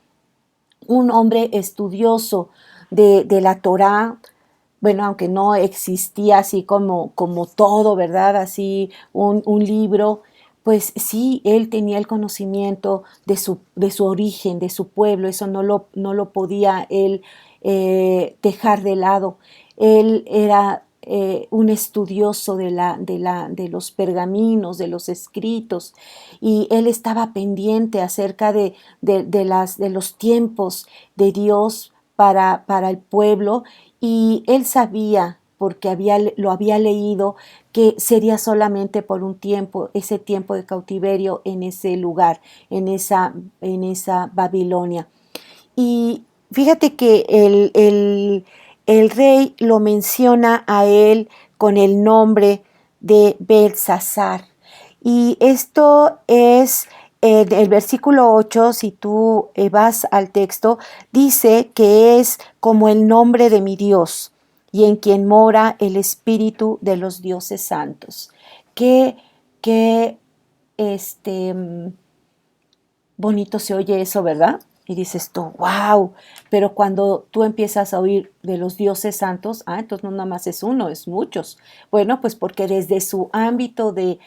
un hombre estudioso de la Torá, bueno, aunque no existía así como todo, ¿verdad? Así un libro, pues sí, él tenía el conocimiento de su origen, de su pueblo, eso no lo podía él dejar de lado. Él era un estudioso de los pergaminos, de los escritos, y él estaba pendiente acerca de los tiempos de Dios para el pueblo, y él sabía, porque lo había leído, que sería solamente por un tiempo, ese tiempo de cautiverio en ese lugar, en esa Babilonia. Y fíjate que el rey lo menciona a él con el nombre de Belsasar. Y esto es el versículo 8, si tú vas al texto, dice que es como el nombre de mi Dios y en quien mora el espíritu de los dioses santos. Qué, qué bonito se oye eso, ¿verdad? Y dices tú, wow, pero cuando tú empiezas a oír de los dioses santos, entonces no nada más es uno, es muchos. Bueno, pues porque desde su ámbito de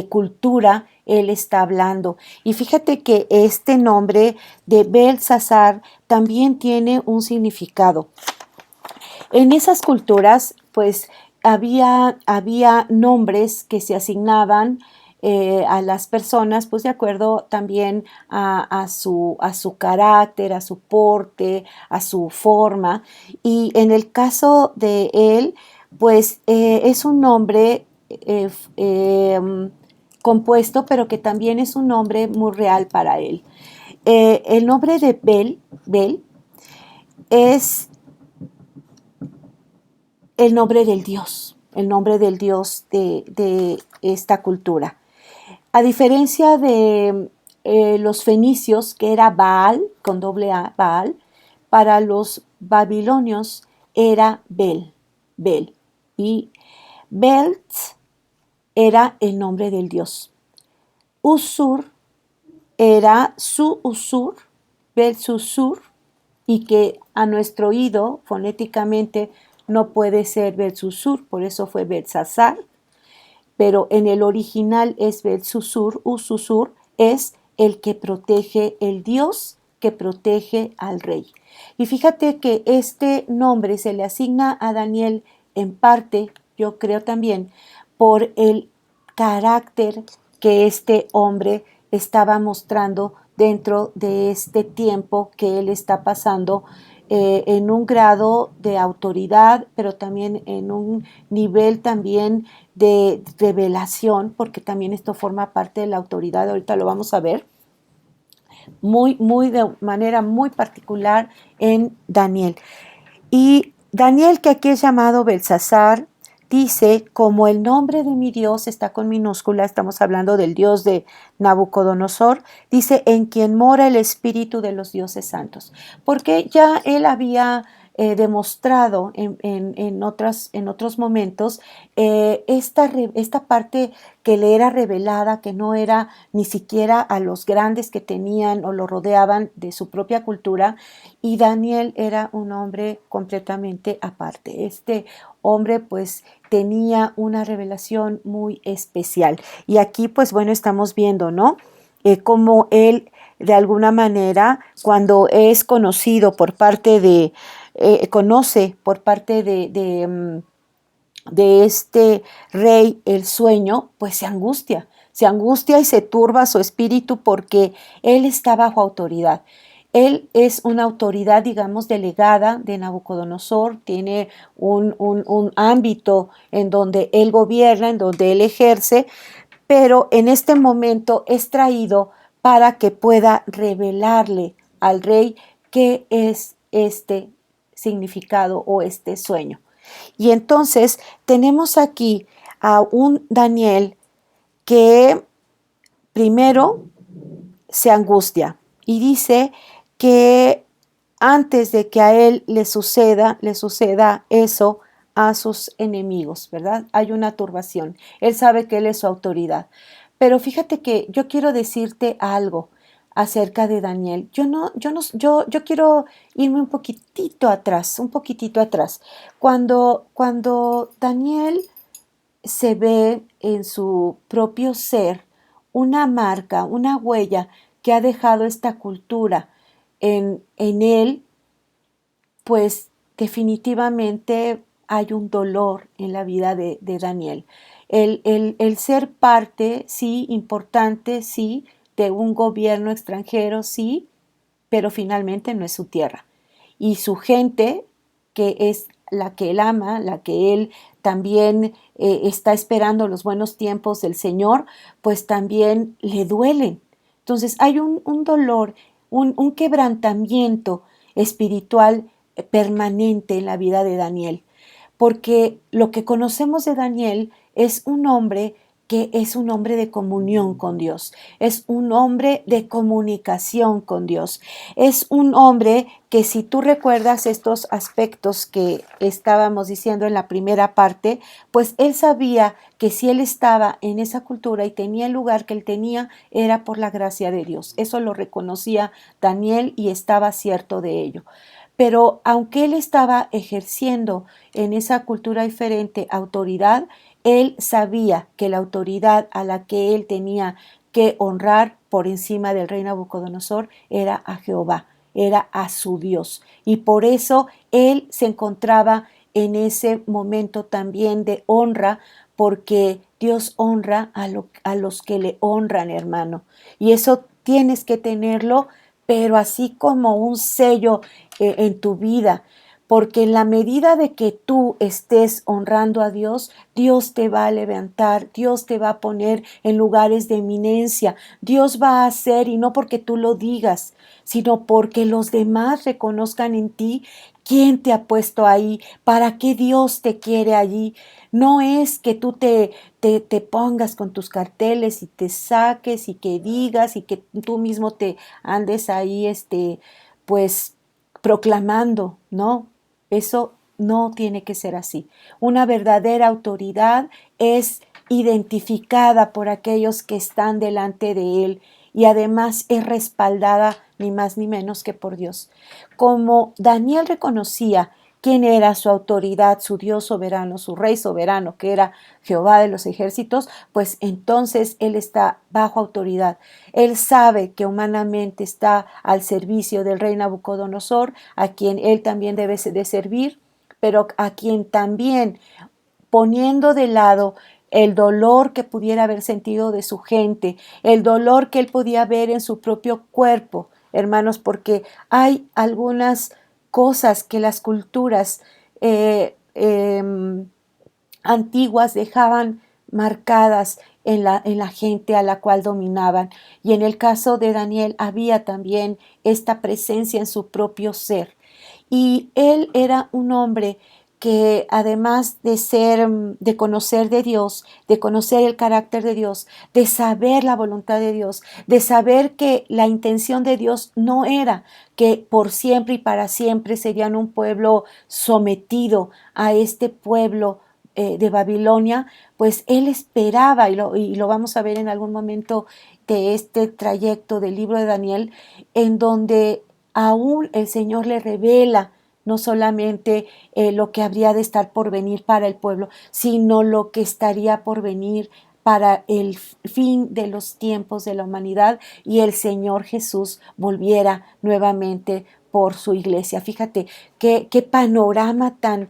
cultura él está hablando. Y fíjate que este nombre de Belsasar también tiene un significado. En esas culturas, pues había nombres que se asignaban a las personas, pues de acuerdo también a su carácter, a su porte, a su forma. Y en el caso de él, pues es un nombre compuesto, pero que también es un nombre muy real para él. El nombre de Bel es el nombre del Dios de esta cultura. A diferencia de los fenicios, que era Baal, con doble A, Baal, para los babilonios era Bel. Y Belt era el nombre del Dios. Usur era su Usur, Belsusur, y que a nuestro oído fonéticamente no puede ser Belsusur, por eso fue Belsasar, pero en el original es Belsusur, Ususur, es el que protege, el Dios que protege al rey. Y fíjate que este nombre se le asigna a Daniel en parte, yo creo también, por el carácter que este hombre estaba mostrando dentro de este tiempo que él está pasando en un grado de autoridad, pero también en un nivel también de revelación, porque también esto forma parte de la autoridad, ahorita lo vamos a ver, muy de manera muy particular en Daniel. Y Daniel, que aquí es llamado Belsasar, dice, como el nombre de mi Dios está con minúscula, estamos hablando del Dios de Nabucodonosor, dice, en quien mora el espíritu de los dioses santos. Porque ya él había demostrado en otros momentos esta parte que le era revelada, que no era ni siquiera a los grandes que tenían o lo rodeaban de su propia cultura, y Daniel era un hombre completamente aparte. Este hombre pues tenía una revelación muy especial. Y aquí pues bueno, estamos viendo, ¿no? Cómo él de alguna manera, cuando es conocido por parte conoce por parte de este rey el sueño, pues se angustia y se turba su espíritu porque él está bajo autoridad. Él es una autoridad, digamos, delegada de Nabucodonosor, tiene un ámbito en donde él gobierna, en donde él ejerce, pero en este momento es traído para que pueda revelarle al rey qué es este significado o este sueño. Y entonces tenemos aquí a un Daniel que primero se angustia y dice que antes de que a él le suceda eso a sus enemigos, ¿verdad? Hay una turbación. Él sabe que él es su autoridad. Pero fíjate que yo quiero decirte algo acerca de Daniel. Yo quiero irme un poquitito atrás, un poquitito atrás. Cuando Daniel se ve en su propio ser una marca, una huella que ha dejado esta cultura en él, pues definitivamente hay un dolor en la vida de Daniel. El ser parte, sí, importante, sí, de un gobierno extranjero, sí, pero finalmente no es su tierra. Y su gente, que es la que él ama, la que él también está esperando los buenos tiempos del Señor, pues también le duelen. Entonces hay un dolor, un quebrantamiento espiritual permanente en la vida de Daniel, porque lo que conocemos de Daniel es un hombre que es un hombre de comunión con Dios, es un hombre de comunicación con Dios, es un hombre que, si tú recuerdas estos aspectos que estábamos diciendo en la primera parte, pues él sabía que si él estaba en esa cultura y tenía el lugar que él tenía, era por la gracia de Dios. Eso lo reconocía Daniel y estaba cierto de ello. Pero aunque él estaba ejerciendo en esa cultura diferente autoridad, él sabía que la autoridad a la que él tenía que honrar por encima del rey Nabucodonosor era a Jehová, era a su Dios. Y por eso él se encontraba en ese momento también de honra, porque Dios honra a los que le honran, hermano. Y eso tienes que tenerlo, pero así como un sello en tu vida, porque en la medida de que tú estés honrando a Dios, Dios te va a levantar, Dios te va a poner en lugares de eminencia, Dios va a hacer, y no porque tú lo digas, sino porque los demás reconozcan en ti quién te ha puesto ahí, para qué Dios te quiere allí. No es que tú te pongas con tus carteles y te saques y que digas y que tú mismo te andes ahí, pues proclamando, ¿no? Eso no tiene que ser así. Una verdadera autoridad es identificada por aquellos que están delante de él y además es respaldada ni más ni menos que por Dios. Como Daniel reconocía quién era su autoridad, su Dios soberano, su Rey soberano, que era Jehová de los ejércitos, pues entonces él está bajo autoridad. Él sabe que humanamente está al servicio del rey Nabucodonosor, a quien él también debe de servir, pero a quien también, poniendo de lado el dolor que pudiera haber sentido de su gente, el dolor que él podía ver en su propio cuerpo, hermanos, porque hay algunas cosas que las culturas antiguas dejaban marcadas en la gente a la cual dominaban. Y en el caso de Daniel había también esta presencia en su propio ser. Y él era un hombre que además de conocer de Dios, de conocer el carácter de Dios, de saber la voluntad de Dios, de saber que la intención de Dios no era que por siempre y para siempre serían un pueblo sometido a este pueblo de Babilonia, pues él esperaba, y lo vamos a ver en algún momento de este trayecto del libro de Daniel, en donde aún el Señor le revela no solamente lo que habría de estar por venir para el pueblo, sino lo que estaría por venir para el fin de los tiempos de la humanidad y el Señor Jesús volviera nuevamente por su iglesia. Fíjate qué panorama tan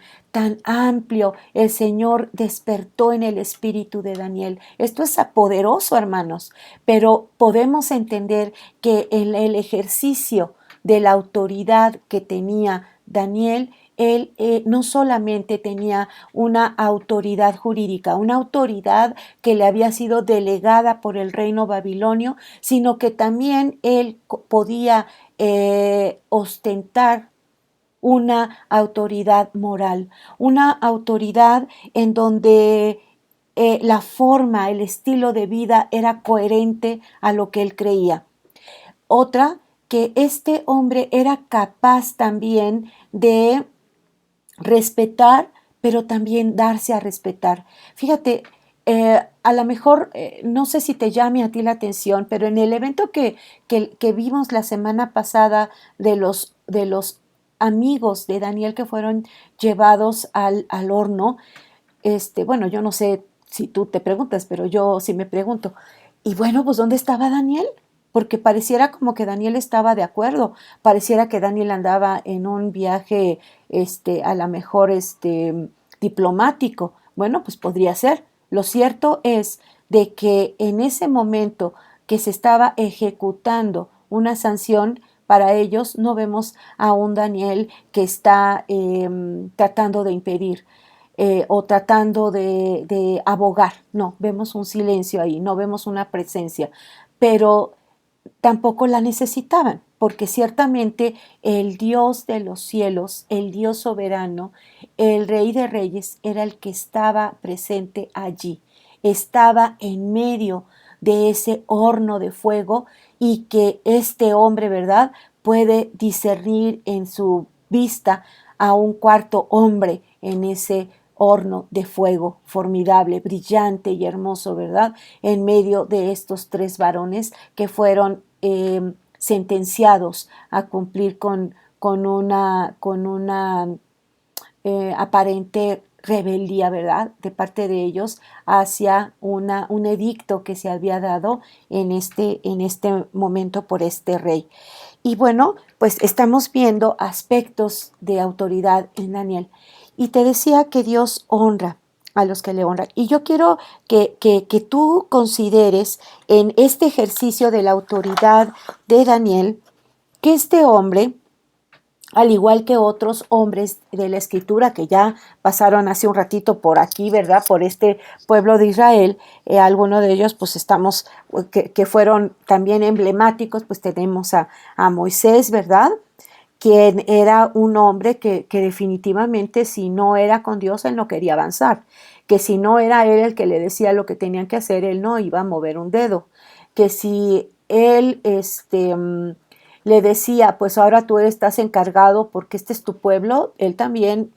amplio el Señor despertó en el espíritu de Daniel. Esto es poderoso, hermanos, pero podemos entender que en el ejercicio de la autoridad que tenía Daniel, él no solamente tenía una autoridad jurídica, una autoridad que le había sido delegada por el reino babilonio, sino que también él podía ostentar una autoridad moral, una autoridad en donde la forma, el estilo de vida era coherente a lo que él creía. Otra, que este hombre era capaz también de respetar, pero también darse a respetar. Fíjate, a lo mejor, no sé si te llame a ti la atención, pero en el evento que vimos la semana pasada de los amigos de Daniel que fueron llevados al horno, bueno, yo no sé si tú te preguntas, pero yo sí me pregunto, y bueno, pues ¿dónde estaba Daniel? Porque pareciera como que Daniel estaba de acuerdo, pareciera que Daniel andaba en un viaje, a lo mejor, diplomático. Bueno, pues podría ser. Lo cierto es de que en ese momento que se estaba ejecutando una sanción para ellos, no vemos a un Daniel que está tratando de impedir o tratando de abogar. No, vemos un silencio ahí, no vemos una presencia, pero tampoco la necesitaban, porque ciertamente el Dios de los cielos, el Dios soberano, el Rey de Reyes, era el que estaba presente allí, estaba en medio de ese horno de fuego y que este hombre, ¿verdad?, puede discernir en su vista a un cuarto hombre en ese horno de fuego formidable, brillante y hermoso, ¿verdad?, en medio de estos tres varones que fueron sentenciados a cumplir con una aparente rebeldía, ¿verdad?, de parte de ellos hacia un edicto que se había dado en este momento por este rey. Y bueno, pues estamos viendo aspectos de autoridad en Daniel. Y te decía que Dios honra a los que le honran. Y yo quiero que tú consideres en este ejercicio de la autoridad de Daniel que este hombre, al igual que otros hombres de la escritura que ya pasaron hace un ratito por aquí, ¿verdad?, por este pueblo de Israel, algunos de ellos pues estamos, que fueron también emblemáticos, pues tenemos a Moisés, ¿verdad?, quien era un hombre que definitivamente si no era con Dios, él no quería avanzar, que si no era él el que le decía lo que tenían que hacer, él no iba a mover un dedo, que si él le decía, pues ahora tú estás encargado porque este es tu pueblo, él también,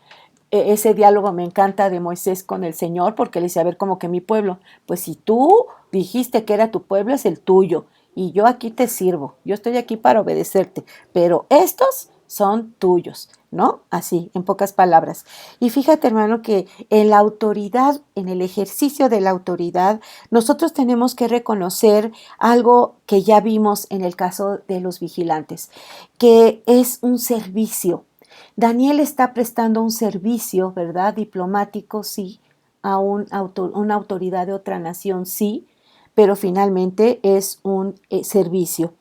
ese diálogo me encanta de Moisés con el Señor, porque le dice, a ver, como que mi pueblo, pues si tú dijiste que era tu pueblo, es el tuyo, y yo aquí te sirvo, yo estoy aquí para obedecerte, pero estos son tuyos, ¿no? Así, en pocas palabras. Y fíjate, hermano, que en la autoridad, en el ejercicio de la autoridad, nosotros tenemos que reconocer algo que ya vimos en el caso de los vigilantes, que es un servicio. Daniel está prestando un servicio, ¿verdad?, diplomático, sí, a una autoridad de otra nación, sí, pero finalmente es un servicio.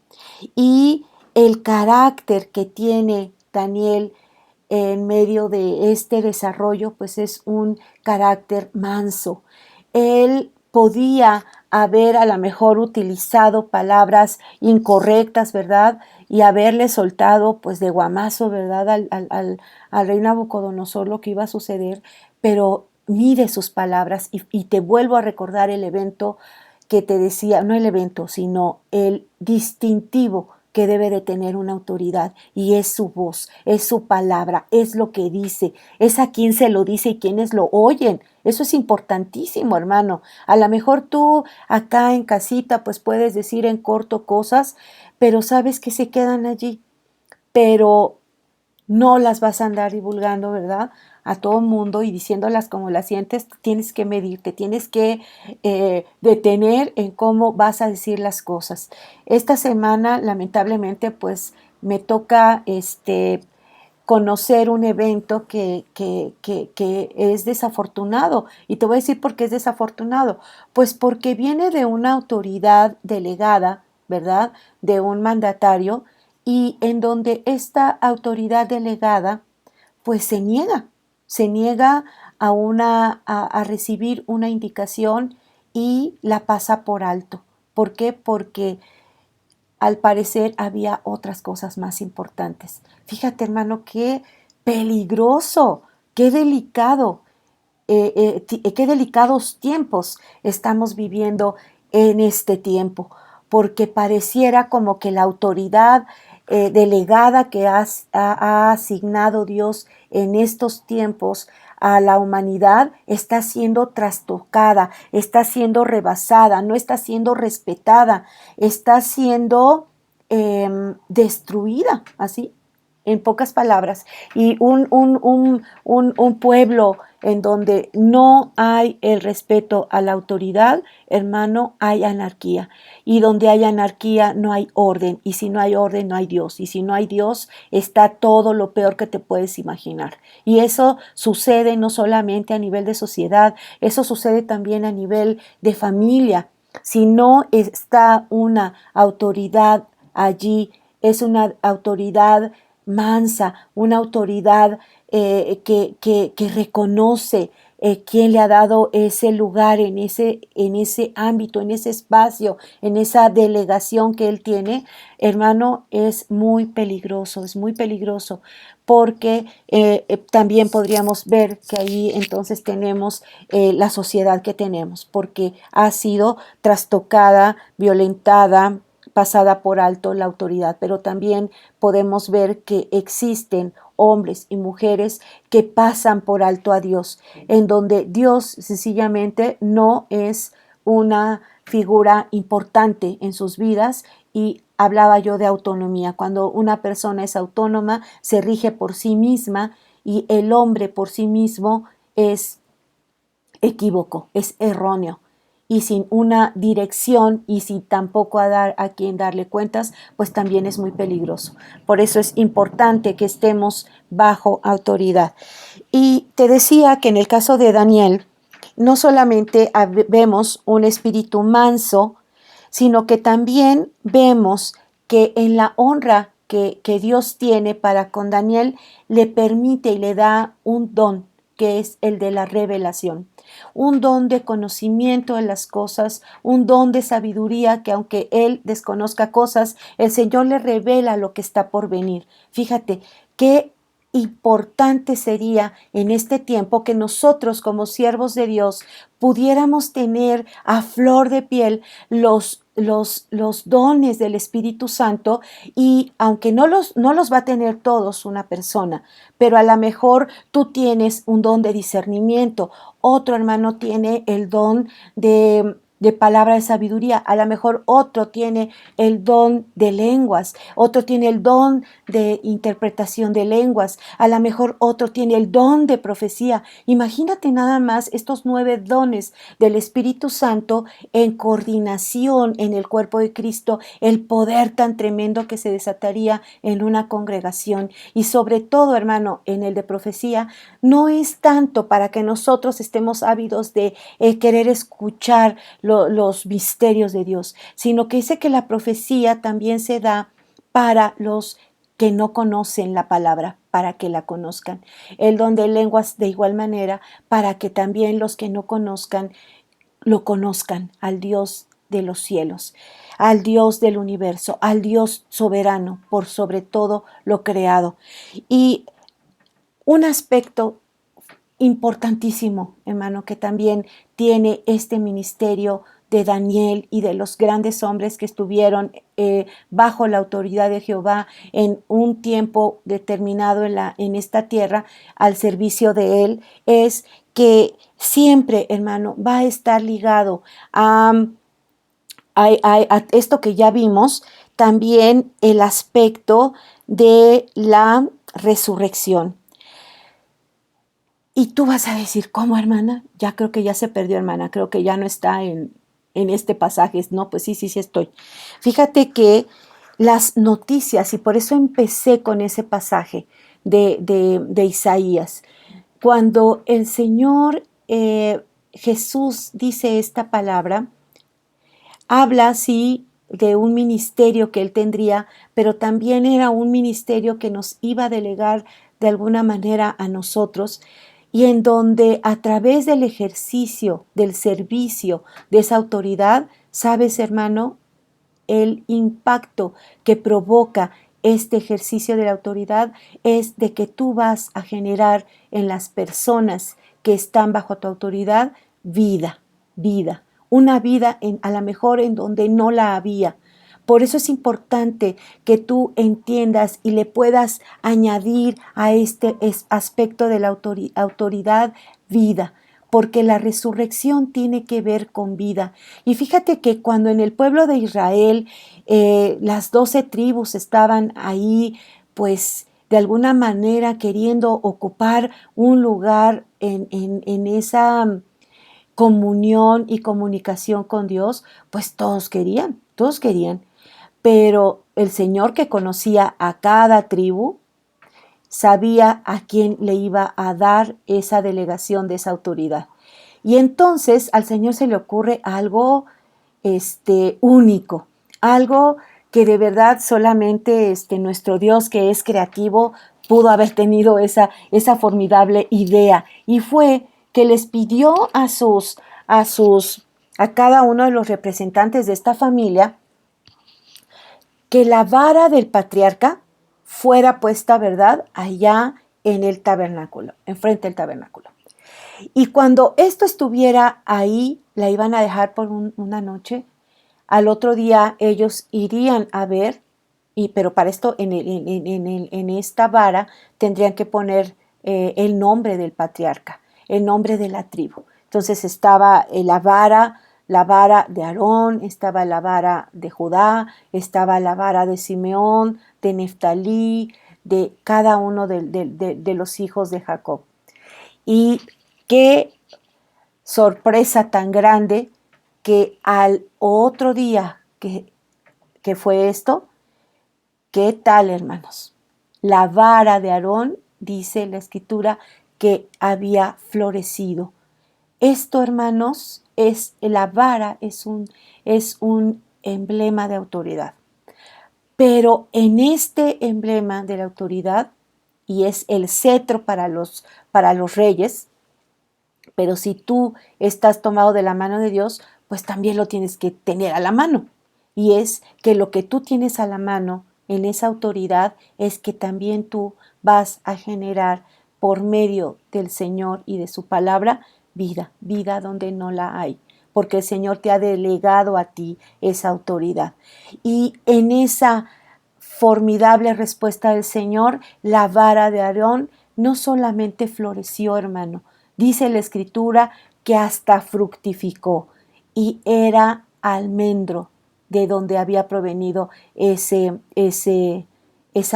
Y el carácter que tiene Daniel en medio de este desarrollo, pues es un carácter manso. Él podía haber a lo mejor utilizado palabras incorrectas, ¿verdad? Y haberle soltado pues de guamazo, ¿verdad? Al rey Nabucodonosor lo que iba a suceder, pero mide sus palabras y te vuelvo a recordar el evento que te decía, no el evento, sino el distintivo que debe de tener una autoridad, y es su voz, es su palabra, es lo que dice, es a quien se lo dice y quienes lo oyen. Eso es importantísimo, hermano. A lo mejor tú acá en casita pues puedes decir en corto cosas, pero sabes que se quedan allí, pero no las vas a andar divulgando, ¿verdad? A todo mundo y diciéndolas como las sientes. Tienes que medirte, tienes que detener en cómo vas a decir las cosas. Esta semana, lamentablemente, pues me toca conocer un evento que es desafortunado. Y te voy a decir por qué es desafortunado. Pues porque viene de una autoridad delegada, ¿verdad? De un mandatario, y en donde esta autoridad delegada pues se niega a recibir una indicación y la pasa por alto. ¿Por qué? Porque al parecer había otras cosas más importantes. Fíjate, hermano, qué peligroso, qué delicado, qué delicados tiempos estamos viviendo en este tiempo, porque pareciera como que la autoridad delegada que ha asignado Dios en estos tiempos a la humanidad está siendo trastocada, está siendo rebasada, no está siendo respetada, está siendo destruida, así, en pocas palabras. Y un pueblo en donde no hay el respeto a la autoridad, hermano, hay anarquía. Y donde hay anarquía no hay orden. Y si no hay orden, no hay Dios. Y si no hay Dios, está todo lo peor que te puedes imaginar. Y eso sucede no solamente a nivel de sociedad, eso sucede también a nivel de familia. Si no está una autoridad allí, es una autoridad mansa, una autoridad que reconoce quién le ha dado ese lugar en ese ámbito, en ese espacio, en esa delegación que él tiene, hermano, es muy peligroso, porque también podríamos ver que ahí entonces tenemos la sociedad que tenemos, porque ha sido trastocada, violentada, pasada por alto la autoridad, pero también podemos ver que existen hombres y mujeres que pasan por alto a Dios, en donde Dios sencillamente no es una figura importante en sus vidas. Y hablaba yo de autonomía. Cuando una persona es autónoma, se rige por sí misma, y el hombre por sí mismo es equívoco, es erróneo, y sin una dirección y sin tampoco a quien darle cuentas, pues también es muy peligroso. Por eso es importante que estemos bajo autoridad. Y te decía que en el caso de Daniel, no solamente vemos un espíritu manso, sino que también vemos que en la honra que Dios tiene para con Daniel, le permite y le da un don, que es el de la revelación, un don de conocimiento de las cosas, un don de sabiduría, que aunque él desconozca cosas, el Señor le revela lo que está por venir. Fíjate, qué importante sería en este tiempo que nosotros como siervos de Dios pudiéramos tener a flor de piel los dones del Espíritu Santo, y aunque no los va a tener todos una persona, pero a lo mejor tú tienes un don de discernimiento, otro hermano tiene el don de palabra de sabiduría, a lo mejor otro tiene el don de lenguas, otro tiene el don de interpretación de lenguas, a lo mejor otro tiene el don de profecía. Imagínate nada más estos 9 dones del Espíritu Santo en coordinación en el cuerpo de Cristo, el poder tan tremendo que se desataría en una congregación. Y sobre todo, hermano, en el de profecía, no es tanto para que nosotros estemos ávidos de querer escuchar los misterios de Dios, sino que dice que la profecía también se da para los que no conocen la palabra, para que la conozcan. El don de lenguas de igual manera, para que también los que no conozcan lo conozcan, al Dios de los cielos, al Dios del universo, al Dios soberano por sobre todo lo creado. Y un aspecto importantísimo, hermano, que también tiene este ministerio de Daniel y de los grandes hombres que estuvieron bajo la autoridad de Jehová en un tiempo determinado en esta tierra al servicio de él, es que siempre, hermano, va a estar ligado a esto que ya vimos, también el aspecto de la resurrección. Y tú vas a decir, ¿cómo, hermana? Ya creo que ya se perdió, hermana. Creo que ya no está en este pasaje. No, pues sí estoy. Fíjate que las noticias, y por eso empecé con ese pasaje de Isaías, cuando el Señor Jesús dice esta palabra, habla sí de un ministerio que él tendría, pero también era un ministerio que nos iba a delegar de alguna manera a nosotros, y en donde a través del ejercicio, del servicio de esa autoridad, sabes, hermano, el impacto que provoca este ejercicio de la autoridad es de que tú vas a generar en las personas que están bajo tu autoridad vida, una vida a lo mejor en donde no la había. Por eso es importante que tú entiendas y le puedas añadir a este aspecto de la autoridad vida, porque la resurrección tiene que ver con vida. Y fíjate que cuando en el pueblo de Israel las 12 tribus estaban ahí, pues de alguna manera queriendo ocupar un lugar en esa comunión y comunicación con Dios, pues todos querían. Pero el Señor, que conocía a cada tribu, sabía a quién le iba a dar esa delegación de esa autoridad. Y entonces al Señor se le ocurre algo único, algo que de verdad solamente nuestro Dios, que es creativo, pudo haber tenido esa formidable idea. Y fue que les pidió a cada uno de los representantes de esta familia que la vara del patriarca fuera puesta, ¿verdad?, allá en el tabernáculo, enfrente del tabernáculo. Y cuando esto estuviera ahí, la iban a dejar por una noche. Al otro día ellos irían a ver, pero para esto en esta vara tendrían que poner el nombre del patriarca, el nombre de la tribu. Entonces estaba la vara de Aarón, estaba la vara de Judá, estaba la vara de Simeón, de Neftalí, de cada uno de los hijos de Jacob. Y qué sorpresa tan grande que al otro día que fue esto, ¿qué tal, hermanos? La vara de Aarón, dice la escritura, que había florecido. Esto, hermanos, la vara es un emblema de autoridad. Pero en este emblema de la autoridad, y es el cetro para los reyes, pero si tú estás tomado de la mano de Dios, pues también lo tienes que tener a la mano. Y es que lo que tú tienes a la mano en esa autoridad es que también tú vas a generar por medio del Señor y de su palabra vida donde no la hay, porque el Señor te ha delegado a ti esa autoridad. Y en esa formidable respuesta del Señor, la vara de Aarón no solamente floreció, hermano, dice la escritura que hasta fructificó, y era almendro de donde había provenido esa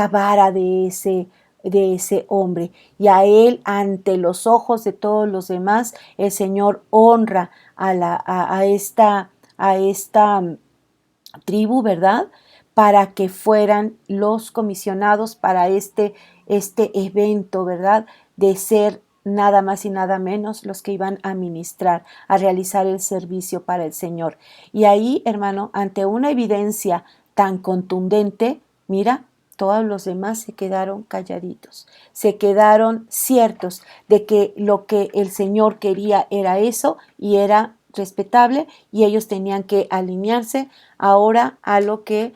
vara de ese hombre. Y a él, ante los ojos de todos los demás, el Señor honra a esta tribu, ¿verdad?, para que fueran los comisionados para este evento, ¿verdad?, de ser nada más y nada menos los que iban a ministrar, a realizar el servicio para el Señor. Y ahí, hermano, ante una evidencia tan contundente, mira, todos los demás se quedaron calladitos, se quedaron ciertos de que lo que el Señor quería era eso, y era respetable y ellos tenían que alinearse ahora a lo que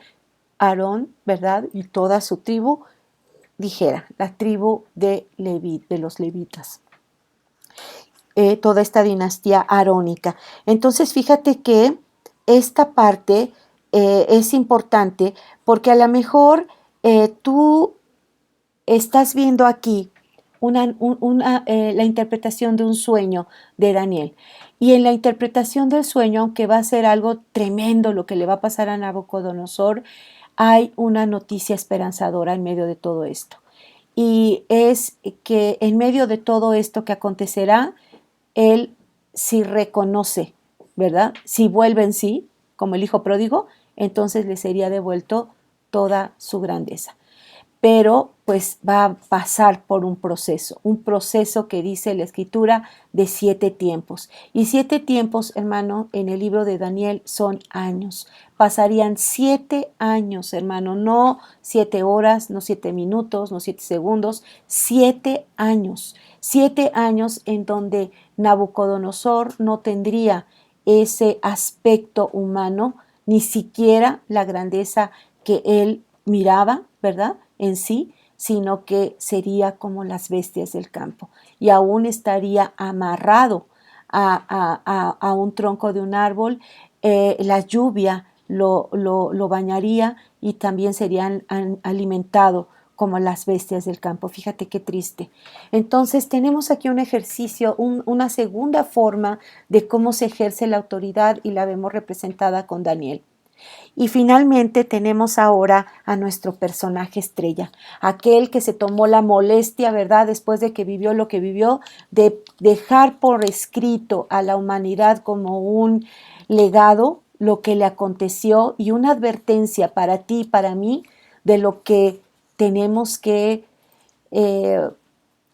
Aarón, ¿verdad? Y toda su tribu dijera, la tribu de los levitas. Toda esta dinastía arónica. Entonces, fíjate que esta parte es importante porque a lo mejor tú estás viendo aquí la interpretación de un sueño de Daniel. Y en la interpretación del sueño, aunque va a ser algo tremendo lo que le va a pasar a Nabucodonosor, hay una noticia esperanzadora en medio de todo esto. Y es que en medio de todo esto que acontecerá, él si reconoce, ¿verdad? Si vuelve en sí, como el hijo pródigo, entonces le sería devuelto toda su grandeza. Pero pues va a pasar por un proceso que dice la Escritura de 7 tiempos. Y 7 tiempos, hermano, en el libro de Daniel son años. Pasarían 7 años, hermano, no 7 horas, no 7 minutos, no 7 segundos, 7 años. 7 años en donde Nabucodonosor no tendría ese aspecto humano, ni siquiera la grandeza que él miraba, ¿verdad?, en sí, sino que sería como las bestias del campo y aún estaría amarrado a un tronco de un árbol. La lluvia lo bañaría y también serían alimentado como las bestias del campo. Fíjate qué triste. Entonces tenemos aquí un ejercicio, una segunda forma de cómo se ejerce la autoridad y la vemos representada con Daniel. Y finalmente tenemos ahora a nuestro personaje estrella, aquel que se tomó la molestia, ¿verdad?, después de que vivió lo que vivió, de dejar por escrito a la humanidad como un legado lo que le aconteció y una advertencia para ti y para mí de lo que tenemos que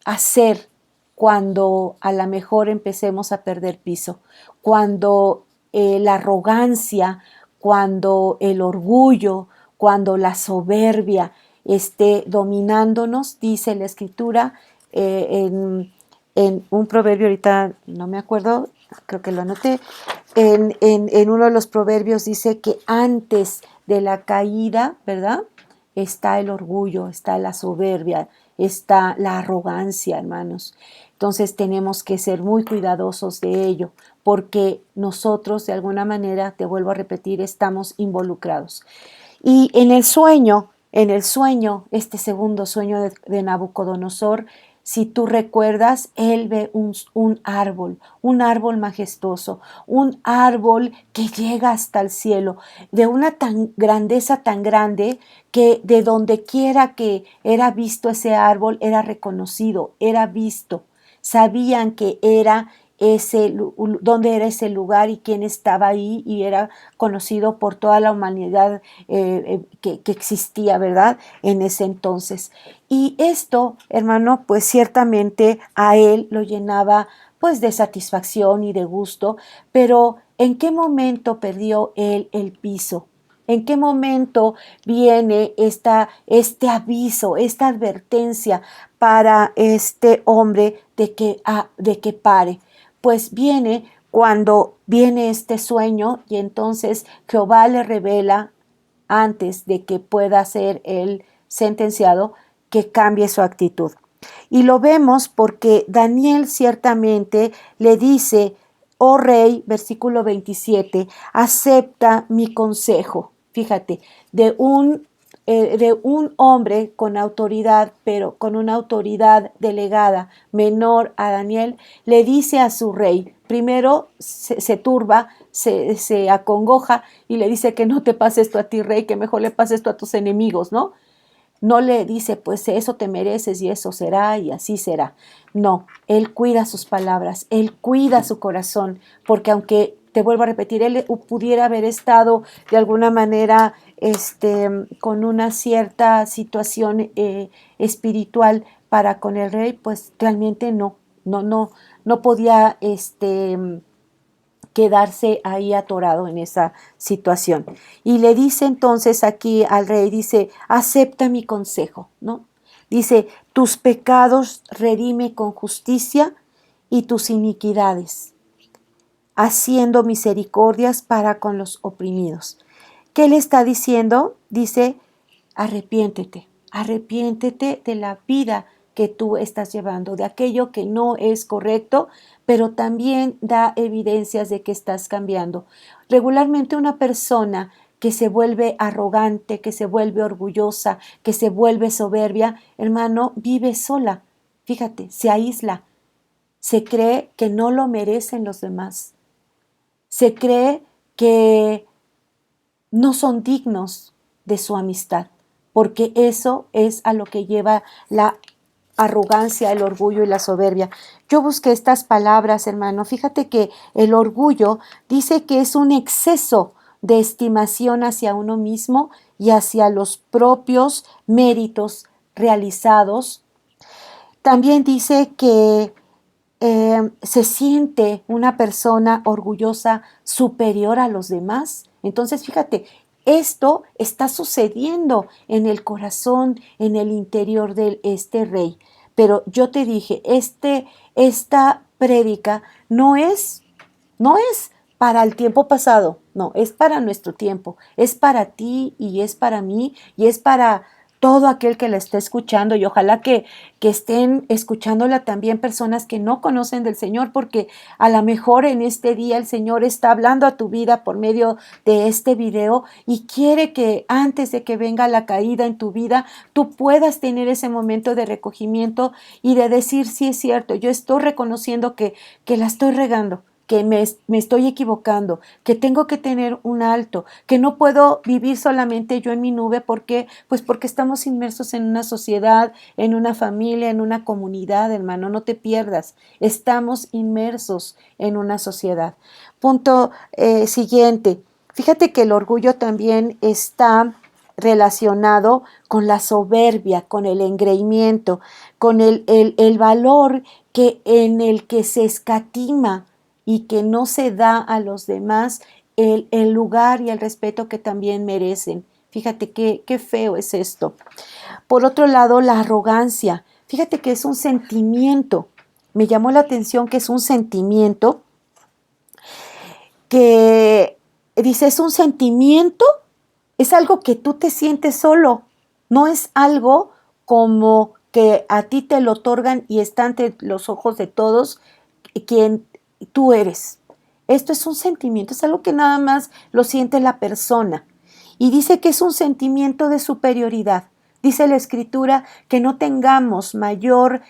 hacer cuando a lo mejor empecemos a perder piso, cuando la arrogancia, cuando el orgullo, cuando la soberbia esté dominándonos. Dice la Escritura en un proverbio, ahorita no me acuerdo, creo que lo anoté, en uno de los proverbios dice que antes de la caída, ¿verdad?, está el orgullo, está la soberbia, está la arrogancia, hermanos. Entonces tenemos que ser muy cuidadosos de ello, porque nosotros de alguna manera, te vuelvo a repetir, estamos involucrados. Y en el sueño, este segundo sueño de Nabucodonosor, si tú recuerdas, él ve un árbol majestuoso, un árbol que llega hasta el cielo, de una grandeza tan grande que de donde quiera que era visto ese árbol, era reconocido, era visto. Sabían que era dónde era ese lugar y quién estaba ahí, y era conocido por toda la humanidad que existía, ¿verdad?, en ese entonces. Y esto, hermano, pues ciertamente a él lo llenaba pues de satisfacción y de gusto, pero ¿en qué momento perdió él el piso? ¿En qué momento viene este aviso, esta advertencia para este hombre de que pare? Pues viene cuando viene este sueño y entonces Jehová le revela, antes de que pueda ser él sentenciado, que cambie su actitud. Y lo vemos porque Daniel ciertamente le dice: oh rey, versículo 27, acepta mi consejo. Fíjate, de un hombre con autoridad, pero con una autoridad delegada menor a Daniel, le dice a su rey, primero se turba, se acongoja y le dice que no te pase esto a ti, rey, que mejor le pase esto a tus enemigos, ¿no? No le dice, pues eso te mereces y eso será y así será. No, él cuida sus palabras, él cuida su corazón, porque aunque, te vuelvo a repetir, él pudiera haber estado de alguna manera con una cierta situación espiritual para con el rey, pues realmente no podía quedarse ahí atorado en esa situación. Y le dice entonces aquí al rey, dice, acepta mi consejo, ¿no? Dice, tus pecados redime con justicia y tus iniquidades. haciendo misericordias para con los oprimidos. ¿Qué le está diciendo? Dice, arrepiéntete, arrepiéntete de la vida que tú estás llevando, de aquello que no es correcto, pero también da evidencias de que estás cambiando. Regularmente una persona que se vuelve arrogante, que se vuelve orgullosa, que se vuelve soberbia, hermano, vive sola. Fíjate, se aísla, se cree que no lo merecen los demás, se cree que no son dignos de su amistad, porque eso es a lo que lleva la arrogancia, el orgullo y la soberbia. Yo busqué estas palabras, hermano. Fíjate que el orgullo dice que es un exceso de estimación hacia uno mismo y hacia los propios méritos realizados. También dice que se siente una persona orgullosa superior a los demás. Entonces, fíjate, esto está sucediendo en el corazón, en el interior de este rey. Pero yo te dije, esta prédica no es para el tiempo pasado, no, es para nuestro tiempo, es para ti y es para mí y es para todo aquel que la esté escuchando, y ojalá que estén escuchándola también personas que no conocen del Señor, porque a lo mejor en este día el Señor está hablando a tu vida por medio de este video y quiere que antes de que venga la caída en tu vida, tú puedas tener ese momento de recogimiento y de decir, sí es cierto, yo estoy reconociendo que la estoy regando, que me estoy equivocando, que tengo que tener un alto, que no puedo vivir solamente yo en mi nube. ¿Por qué? Pues porque estamos inmersos en una sociedad, en una familia, en una comunidad, hermano, no te pierdas. Estamos inmersos en una sociedad. Punto siguiente. Fíjate que el orgullo también está relacionado con la soberbia, con el engreimiento, con el valor en el que se escatima y que no se da a los demás el lugar y el respeto que también merecen. Fíjate qué feo es esto. Por otro lado, la arrogancia. Fíjate que es un sentimiento. Me llamó la atención que es un sentimiento que dice, es un sentimiento, es algo que tú te sientes solo. No es algo como que a ti te lo otorgan y está ante los ojos de todos quien tú eres. Esto es un sentimiento, es algo que nada más lo siente la persona. Y dice que es un sentimiento de superioridad. Dice la Escritura que no tengamos mayor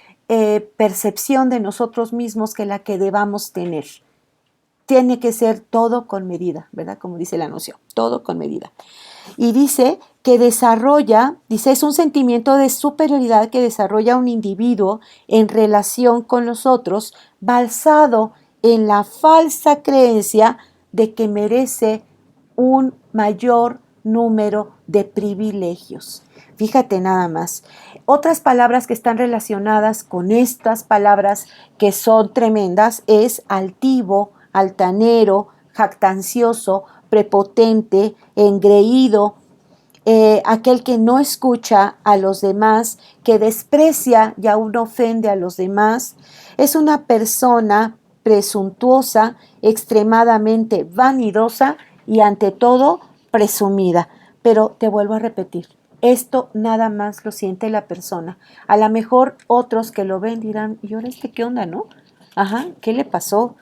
percepción de nosotros mismos que la que debamos tener. Tiene que ser todo con medida, ¿verdad? Como dice la noción, todo con medida. Y dice que es un sentimiento de superioridad que desarrolla un individuo en relación con los otros, basado en la falsa creencia de que merece un mayor número de privilegios. Fíjate nada más. Otras palabras que están relacionadas con estas palabras que son tremendas es altivo, altanero, jactancioso, prepotente, engreído, aquel que no escucha a los demás, que desprecia y aún ofende a los demás, es una persona presuntuosa, extremadamente vanidosa y ante todo presumida. Pero te vuelvo a repetir, esto nada más lo siente la persona. A lo mejor otros que lo ven dirán, ¿y ahora qué onda, no? Ajá, ¿qué le pasó?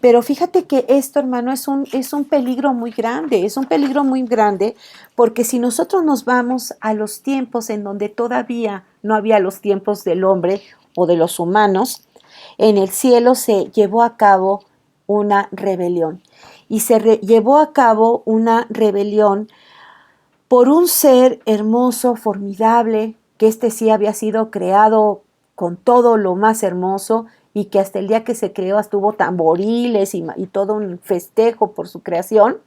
Pero fíjate que esto, hermano, es un peligro muy grande, es un peligro muy grande, porque si nosotros nos vamos a los tiempos en donde todavía no había los tiempos del hombre o de los humanos, en el cielo se llevó a cabo una rebelión. Y llevó a cabo una rebelión por un ser hermoso, formidable, que este sí había sido creado con todo lo más hermoso y que hasta el día que se creó estuvo tamboriles y todo un festejo por su creación,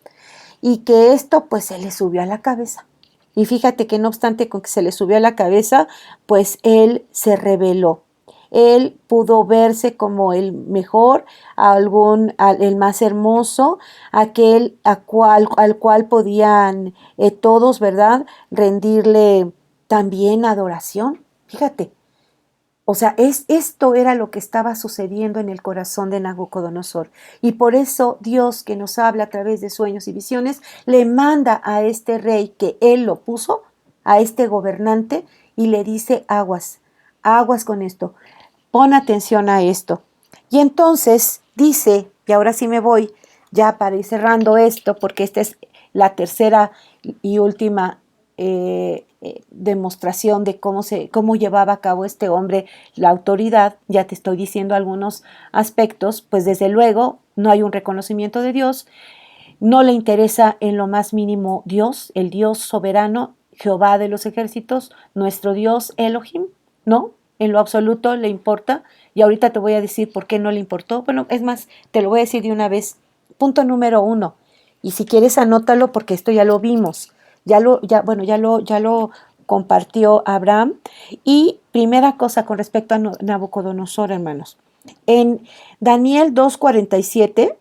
y que esto pues se le subió a la cabeza. Y fíjate que no obstante con que se le subió a la cabeza, pues él se rebeló. Él pudo verse como el mejor, el más hermoso, aquel al cual podían todos, ¿verdad?, rendirle también adoración. Fíjate, O sea, esto era lo que estaba sucediendo en el corazón de Nabucodonosor. Y por eso Dios, que nos habla a través de sueños y visiones, le manda a este rey que él lo puso, a este gobernante, y le dice: aguas, aguas con esto, pon atención a esto. Y entonces dice, y ahora sí me voy ya para ir cerrando esto, porque esta es la tercera y última demostración de cómo llevaba a cabo este hombre la autoridad. Ya te estoy diciendo algunos aspectos. Pues desde luego no hay un reconocimiento de Dios, no le interesa en lo más mínimo Dios, el Dios soberano, Jehová de los ejércitos, nuestro Dios Elohim, ¿no? En lo absoluto le importa. Y ahorita te voy a decir por qué no le importó. Bueno, es más, te lo voy a decir de una vez. Punto número 1. Y si quieres anótalo, porque esto ya lo vimos. Ya lo compartió Abraham. Y primera cosa con respecto a Nabucodonosor, hermanos. En Daniel 2:47,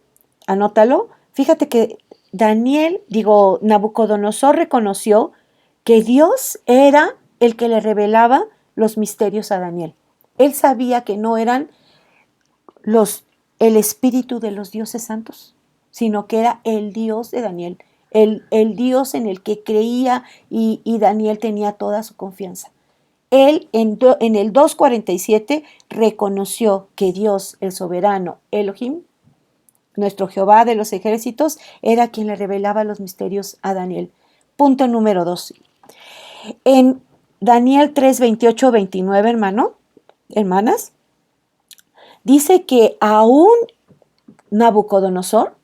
anótalo. Fíjate que Nabucodonosor reconoció que Dios era el que le revelaba los misterios a Daniel. Él sabía que no eran el espíritu de los dioses santos, sino que era el Dios de Daniel, el Dios en el que creía y Daniel tenía toda su confianza. Él en el 2:47 reconoció que Dios, el soberano Elohim, nuestro Jehová de los ejércitos, era quien le revelaba los misterios a Daniel. Punto número 2. En Daniel 3:28-29, hermanas, dice que aún Nabucodonosor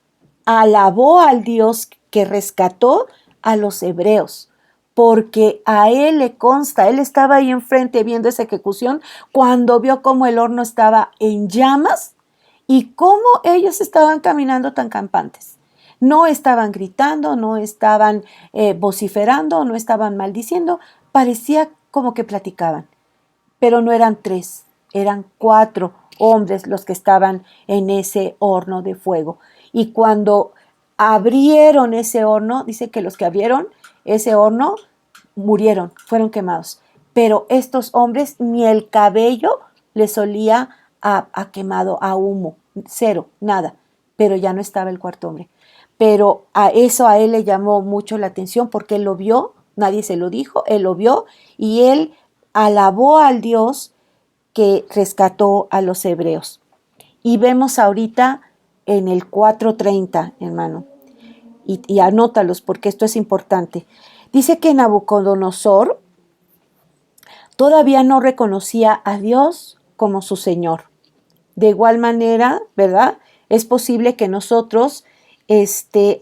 alabó al Dios que rescató a los hebreos, porque a él le consta, él estaba ahí enfrente viendo esa ejecución, cuando vio cómo el horno estaba en llamas y cómo ellos estaban caminando tan campantes. No estaban gritando, no estaban vociferando, no estaban maldiciendo, parecía como que platicaban. Pero no eran 3, eran 4 hombres los que estaban en ese horno de fuego. Y cuando abrieron ese horno, dice que los que abrieron ese horno murieron, fueron quemados. Pero estos hombres ni el cabello les olía a quemado, a humo, cero, nada. Pero ya no estaba el cuarto hombre. Pero a él le llamó mucho la atención porque él lo vio, nadie se lo dijo, él lo vio y él alabó al Dios que rescató a los hebreos. Y vemos ahorita en el 4:30, hermano, y anótalos porque esto es importante. Dice que Nabucodonosor todavía no reconocía a Dios como su Señor. De igual manera, ¿verdad? Es posible que nosotros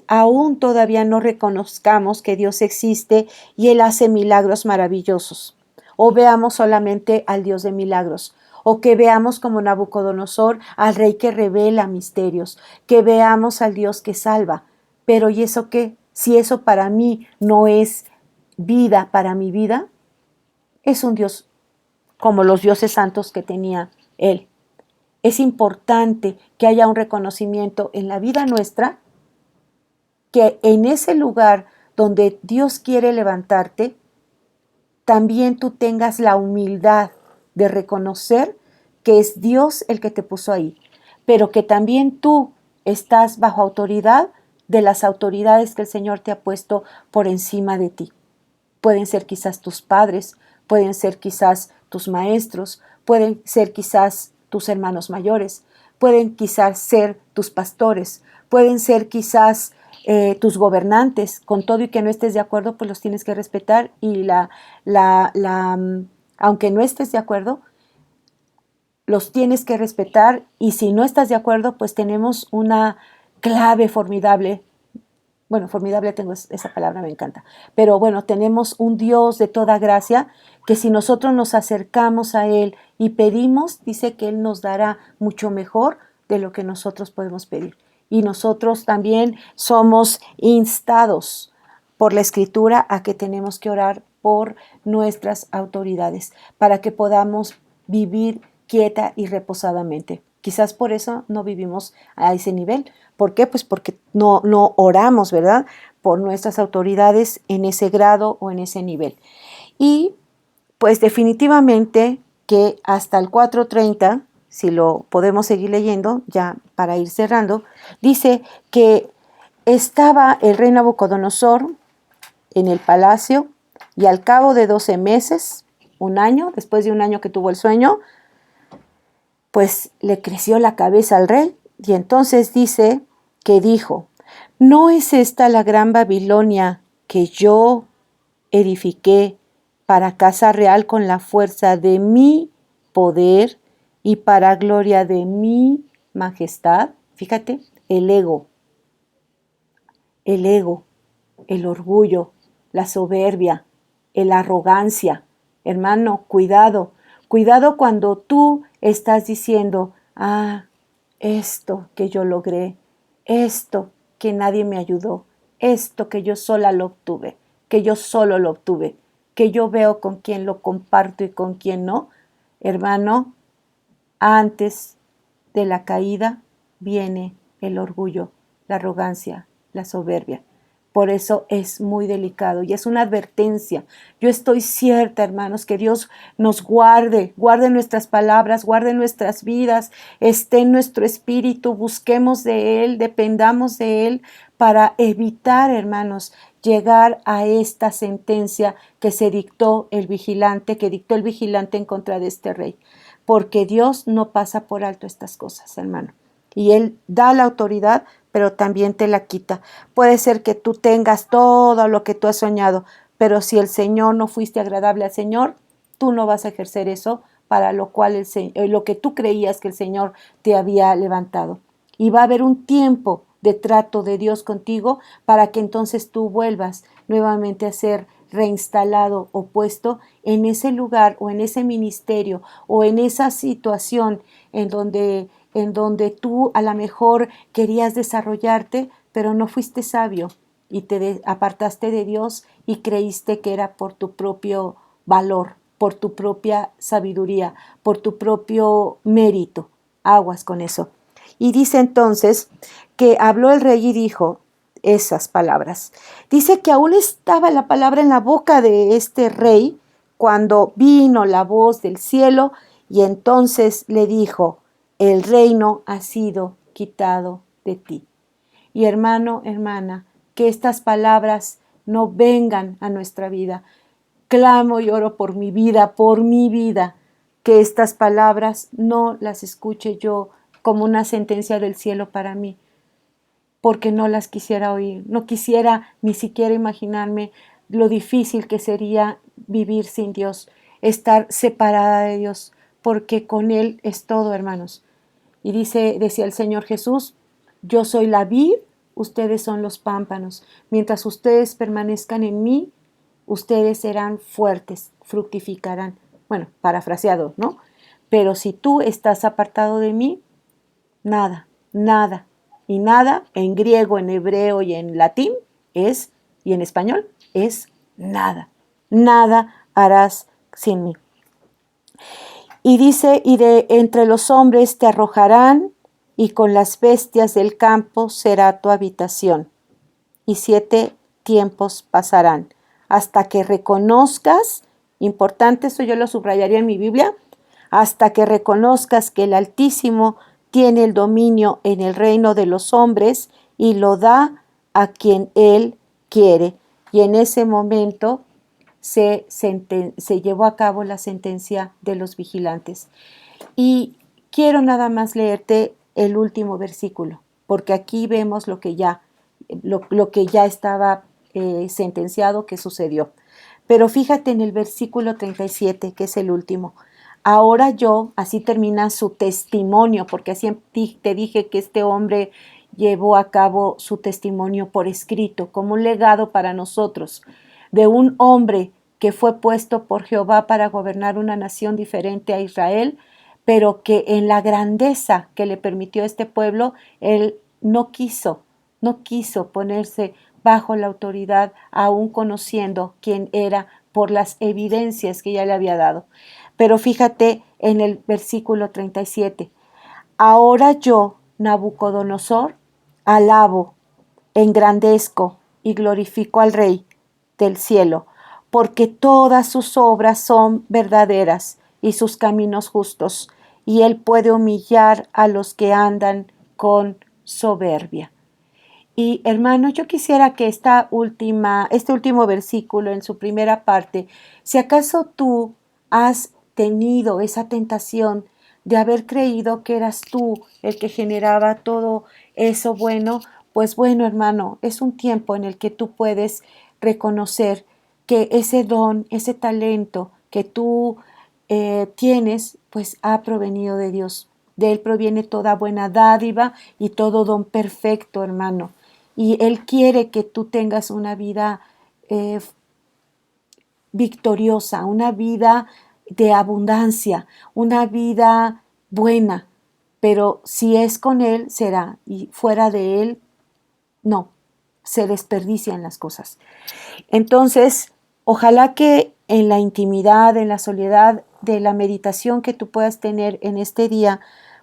aún todavía no reconozcamos que Dios existe y Él hace milagros maravillosos. O veamos solamente al Dios de milagros. O que veamos como Nabucodonosor al rey que revela misterios. Que veamos al Dios que salva. Pero ¿y eso qué? Si eso para mí no es vida para mi vida, es un Dios como los dioses santos que tenía Él. Es importante que haya un reconocimiento en la vida nuestra, que en ese lugar donde Dios quiere levantarte, también tú tengas la humildad de reconocer que es Dios el que te puso ahí, pero que también tú estás bajo autoridad de las autoridades que el Señor te ha puesto por encima de ti. Pueden ser quizás tus padres, pueden ser quizás tus maestros, pueden ser quizás tus hermanos mayores, pueden quizás ser tus pastores, pueden ser quizás tus gobernantes. Con todo y que no estés de acuerdo, pues los tienes que respetar y aunque no estés de acuerdo, los tienes que respetar, y si no estás de acuerdo, pues tenemos una clave formidable. Bueno, formidable tengo esa palabra, me encanta. Pero bueno, tenemos un Dios de toda gracia que si nosotros nos acercamos a Él y pedimos, dice que Él nos dará mucho mejor de lo que nosotros podemos pedir. Y nosotros también somos instados por la Escritura a que tenemos que orar por nuestras autoridades para que podamos vivir quieta y reposadamente. Quizás por eso no vivimos a ese nivel. ¿Por qué? Pues porque no oramos, ¿verdad?, por nuestras autoridades en ese grado o en ese nivel. Y pues definitivamente que hasta el 4:30, si lo podemos seguir leyendo, ya para ir cerrando, dice que estaba el rey Nabucodonosor en el palacio y al cabo de 12 meses, un año, después de un año que tuvo el sueño, pues le creció la cabeza al rey y entonces dice que dijo, ¿no es esta la gran Babilonia que yo edifiqué para casa real con la fuerza de mi poder y para gloria de mi majestad? Fíjate, el ego, el orgullo, la soberbia, la arrogancia. Hermano, cuidado, cuidado cuando tú estás diciendo, esto que yo logré, esto que nadie me ayudó, esto que yo sola lo obtuve, que yo solo lo obtuve, que yo veo con quién lo comparto y con quién no. Hermano, antes de la caída viene el orgullo, la arrogancia, la soberbia. Por eso es muy delicado y es una advertencia. Yo estoy cierta, hermanos, que Dios nos guarde nuestras palabras, guarde nuestras vidas, esté en nuestro espíritu, busquemos de Él, dependamos de Él para evitar, hermanos, llegar a esta sentencia que dictó el vigilante en contra de este rey. Porque Dios no pasa por alto estas cosas, hermano. Y Él da la autoridad, pero también te la quita. Puede ser que tú tengas todo lo que tú has soñado, pero si el Señor no fuiste agradable al Señor, tú no vas a ejercer eso para lo cual lo que tú creías que el Señor te había levantado. Y va a haber un tiempo de trato de Dios contigo para que entonces tú vuelvas nuevamente a ser reinstalado o puesto en ese lugar o en ese ministerio o en esa situación en donde tú a lo mejor querías desarrollarte, pero no fuiste sabio y te apartaste de Dios y creíste que era por tu propio valor, por tu propia sabiduría, por tu propio mérito. Aguas con eso. Y dice entonces que habló el rey y dijo esas palabras. Dice que aún estaba la palabra en la boca de este rey cuando vino la voz del cielo y entonces le dijo, el reino ha sido quitado de ti. Y hermano, hermana, que estas palabras no vengan a nuestra vida. Clamo y oro por mi vida, que estas palabras no las escuche yo como una sentencia del cielo para mí, porque no las quisiera oír, no quisiera ni siquiera imaginarme lo difícil que sería vivir sin Dios, estar separada de Dios, porque con Él es todo, hermanos. Y decía el Señor Jesús, yo soy la vid, ustedes son los pámpanos. Mientras ustedes permanezcan en mí, ustedes serán fuertes, fructificarán. Bueno, parafraseado, ¿no? Pero si tú estás apartado de mí, nada, nada. Y nada, en griego, en hebreo y en latín, y en español, es nada. Nada harás sin mí. Y dice, y de entre los hombres te arrojarán, y con las bestias del campo será tu habitación. Y 7 tiempos pasarán, hasta que reconozcas, importante, eso yo lo subrayaría en mi Biblia, hasta que reconozcas que el Altísimo tiene el dominio en el reino de los hombres y lo da a quien Él quiere. Y en ese momento se llevó a cabo la sentencia de los vigilantes. Y quiero nada más leerte el último versículo, porque aquí vemos lo que ya estaba sentenciado que sucedió. Pero fíjate en el versículo 37, que es el último. Ahora yo, así termina su testimonio, porque así te dije que este hombre llevó a cabo su testimonio por escrito, como un legado para nosotros, de un hombre que fue puesto por Jehová para gobernar una nación diferente a Israel, pero que en la grandeza que le permitió este pueblo, él no quiso ponerse bajo la autoridad, aún conociendo quién era por las evidencias que ya le había dado. Pero fíjate en el versículo 37. Ahora yo, Nabucodonosor, alabo, engrandezco y glorifico al Rey del cielo, porque todas sus obras son verdaderas y sus caminos justos, y Él puede humillar a los que andan con soberbia. Y hermano, yo quisiera que este último versículo en su primera parte, si acaso tú has tenido esa tentación de haber creído que eras tú el que generaba todo eso bueno, pues bueno, hermano, es un tiempo en el que tú puedes reconocer que ese don, ese talento que tú tienes, pues ha provenido de Dios. De Él proviene toda buena dádiva y todo don perfecto, hermano. Y Él quiere que tú tengas una vida victoriosa, una vida de abundancia, una vida buena. Pero si es con Él, será. Y fuera de Él, no. Se desperdician las cosas. Entonces, ojalá que en la intimidad, en la soledad de la meditación que tú puedas tener en este día,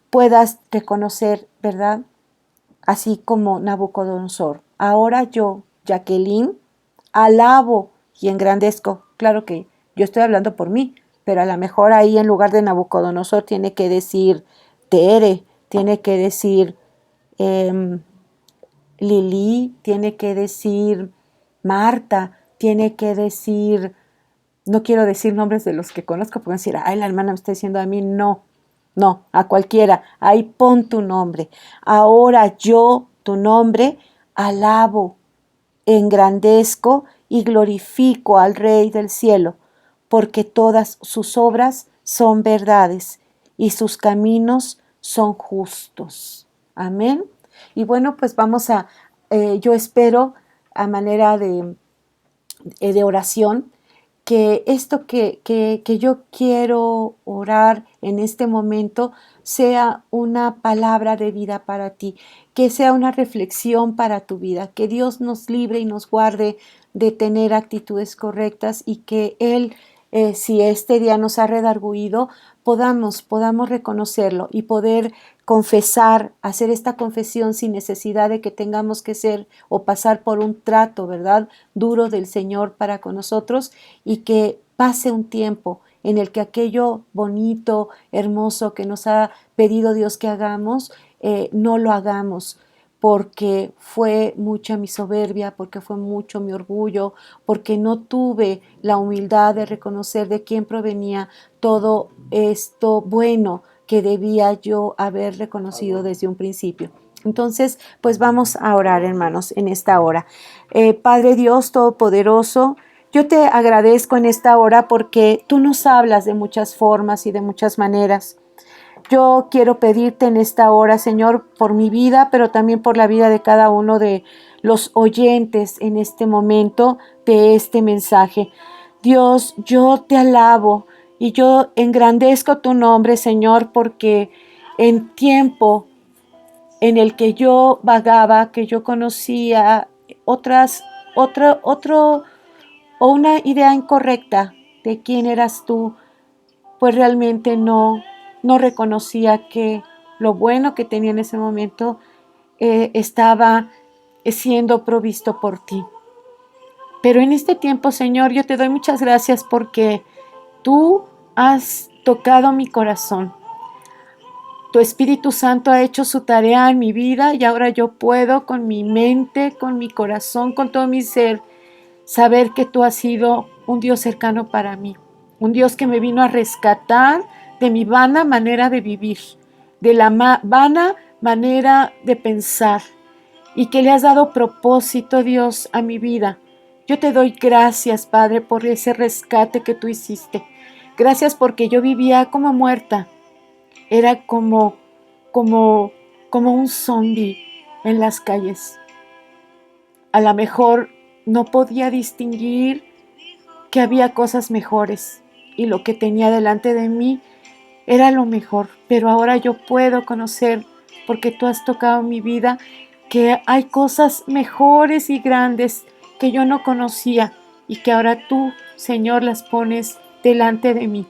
puedas reconocer, ¿verdad? Así como Nabucodonosor. Ahora yo, Jacqueline, alabo y engrandezco. Claro que yo estoy hablando por mí, pero a lo mejor ahí en lugar de Nabucodonosor tiene que decir Tere, tiene que decir Lili, tiene que decir Marta, tiene que decir, no quiero decir nombres de los que conozco, porque decir, ay, la hermana me está diciendo a mí, no, no, a cualquiera, ahí pon tu nombre. Ahora yo, tu nombre, alabo, engrandezco y glorifico al Rey del cielo, porque todas sus obras son verdades y sus caminos son justos. Amén. Y bueno, pues yo espero a manera de oración, que esto que yo quiero orar en este momento sea una palabra de vida para ti, que sea una reflexión para tu vida, que Dios nos libre y nos guarde de tener actitudes correctas y que Él, si este día nos ha redarguido, podamos reconocerlo y poder confesar, hacer esta confesión sin necesidad de que tengamos que ser o pasar por un trato, ¿verdad?, duro del Señor para con nosotros, y que pase un tiempo en el que aquello bonito, hermoso que nos ha pedido Dios que hagamos, no lo hagamos, porque fue mucha mi soberbia, porque fue mucho mi orgullo, porque no tuve la humildad de reconocer de quién provenía todo esto bueno que debía yo haber reconocido desde un principio. Entonces, pues vamos a orar, hermanos, en esta hora. Padre Dios Todopoderoso, yo te agradezco en esta hora porque tú nos hablas de muchas formas y de muchas maneras. Yo quiero pedirte en esta hora, Señor, por mi vida, pero también por la vida de cada uno de los oyentes en este momento de este mensaje. Dios, yo te alabo y yo engrandezco tu nombre, Señor, porque en tiempo en el que yo vagaba, que yo conocía otro o una idea incorrecta de quién eras tú, pues realmente no reconocía que lo bueno que tenía en ese momento estaba siendo provisto por ti. Pero en este tiempo, Señor, yo te doy muchas gracias porque tú has tocado mi corazón. Tu Espíritu Santo ha hecho su tarea en mi vida y ahora yo puedo con mi mente, con mi corazón, con todo mi ser, saber que tú has sido un Dios cercano para mí. Un Dios que me vino a rescatar de mi vana manera de vivir, de la vana manera de pensar, y que le has dado propósito, Dios, a mi vida. Yo te doy gracias, Padre, por ese rescate que tú hiciste. Gracias porque yo vivía como muerta. Era como un zombie en las calles. A lo mejor no podía distinguir que había cosas mejores y lo que tenía delante de mí era lo mejor, pero ahora yo puedo conocer, porque tú has tocado mi vida, que hay cosas mejores y grandes que yo no conocía y que ahora tú, Señor, las pones delante de mí.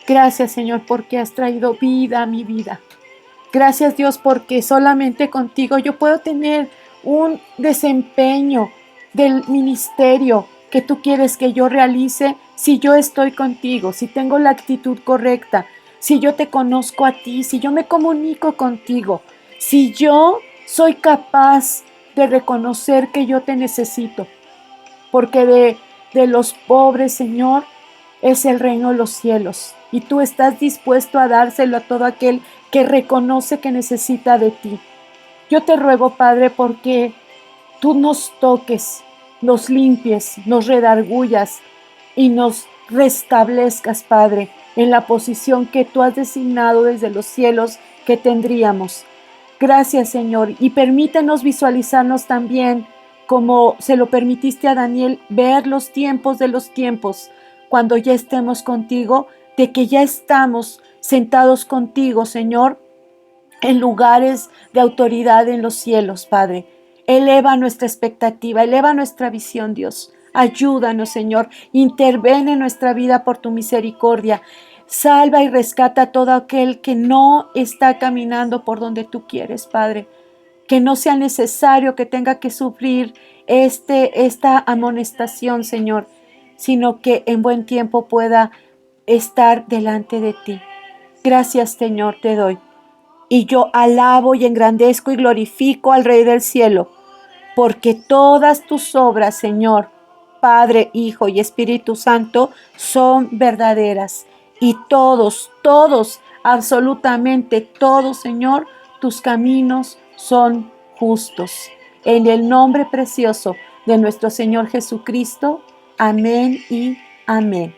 Gracias, Señor, porque has traído vida a mi vida. Gracias, Dios, porque solamente contigo yo puedo tener un desempeño del ministerio que tú quieres que yo realice si yo estoy contigo, si tengo la actitud correcta, si yo te conozco a ti, si yo me comunico contigo, si yo soy capaz de reconocer que yo te necesito, porque de los pobres, Señor, es el reino de los cielos, y tú estás dispuesto a dárselo a todo aquel que reconoce que necesita de ti. Yo te ruego, Padre, porque tú nos toques, nos limpies, nos redargullas y nos restablezcas, Padre, en la posición que tú has designado desde los cielos que tendríamos. Gracias, Señor, y permítenos visualizarnos también, como se lo permitiste a Daniel, ver los tiempos de los tiempos, cuando ya estemos contigo, de que ya estamos sentados contigo, Señor, en lugares de autoridad en los cielos, Padre. Eleva nuestra expectativa, eleva nuestra visión, Dios. Ayúdanos, Señor. Interven en nuestra vida por tu misericordia. Salva y rescata a todo aquel que no está caminando por donde tú quieres, Padre. Que no sea necesario que tenga que sufrir esta amonestación, Señor, sino que en buen tiempo pueda estar delante de ti. Gracias, Señor, te doy. Y yo alabo y engrandezco y glorifico al Rey del cielo, porque todas tus obras, Señor, Padre, Hijo y Espíritu Santo, son verdaderas. Y todos, absolutamente todos, Señor, tus caminos son justos. En el nombre precioso de nuestro Señor Jesucristo. Amén y amén.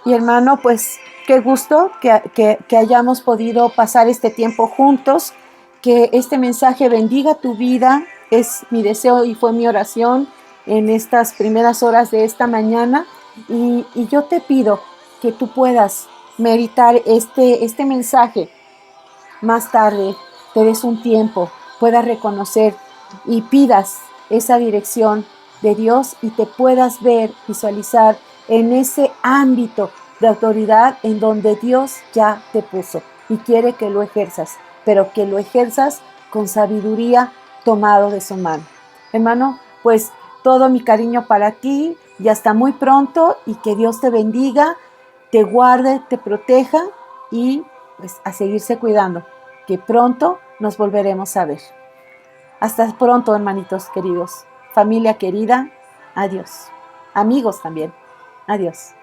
Y hermano, pues qué gusto que hayamos podido pasar este tiempo juntos, que este mensaje bendiga tu vida, es mi deseo y fue mi oración en estas primeras horas de esta mañana, y yo te pido que tú puedas meditar este mensaje más tarde, te des un tiempo, puedas reconocer y pidas esa dirección de Dios y te puedas ver, visualizar en ese ámbito de autoridad en donde Dios ya te puso y quiere que lo ejerzas, pero que lo ejerzas con sabiduría tomado de su mano. Hermano, pues todo mi cariño para ti y hasta muy pronto, y que Dios te bendiga, te guarde, te proteja y pues a seguirse cuidando, que pronto nos volveremos a ver. Hasta pronto, hermanitos queridos, familia querida, adiós. Amigos también, adiós.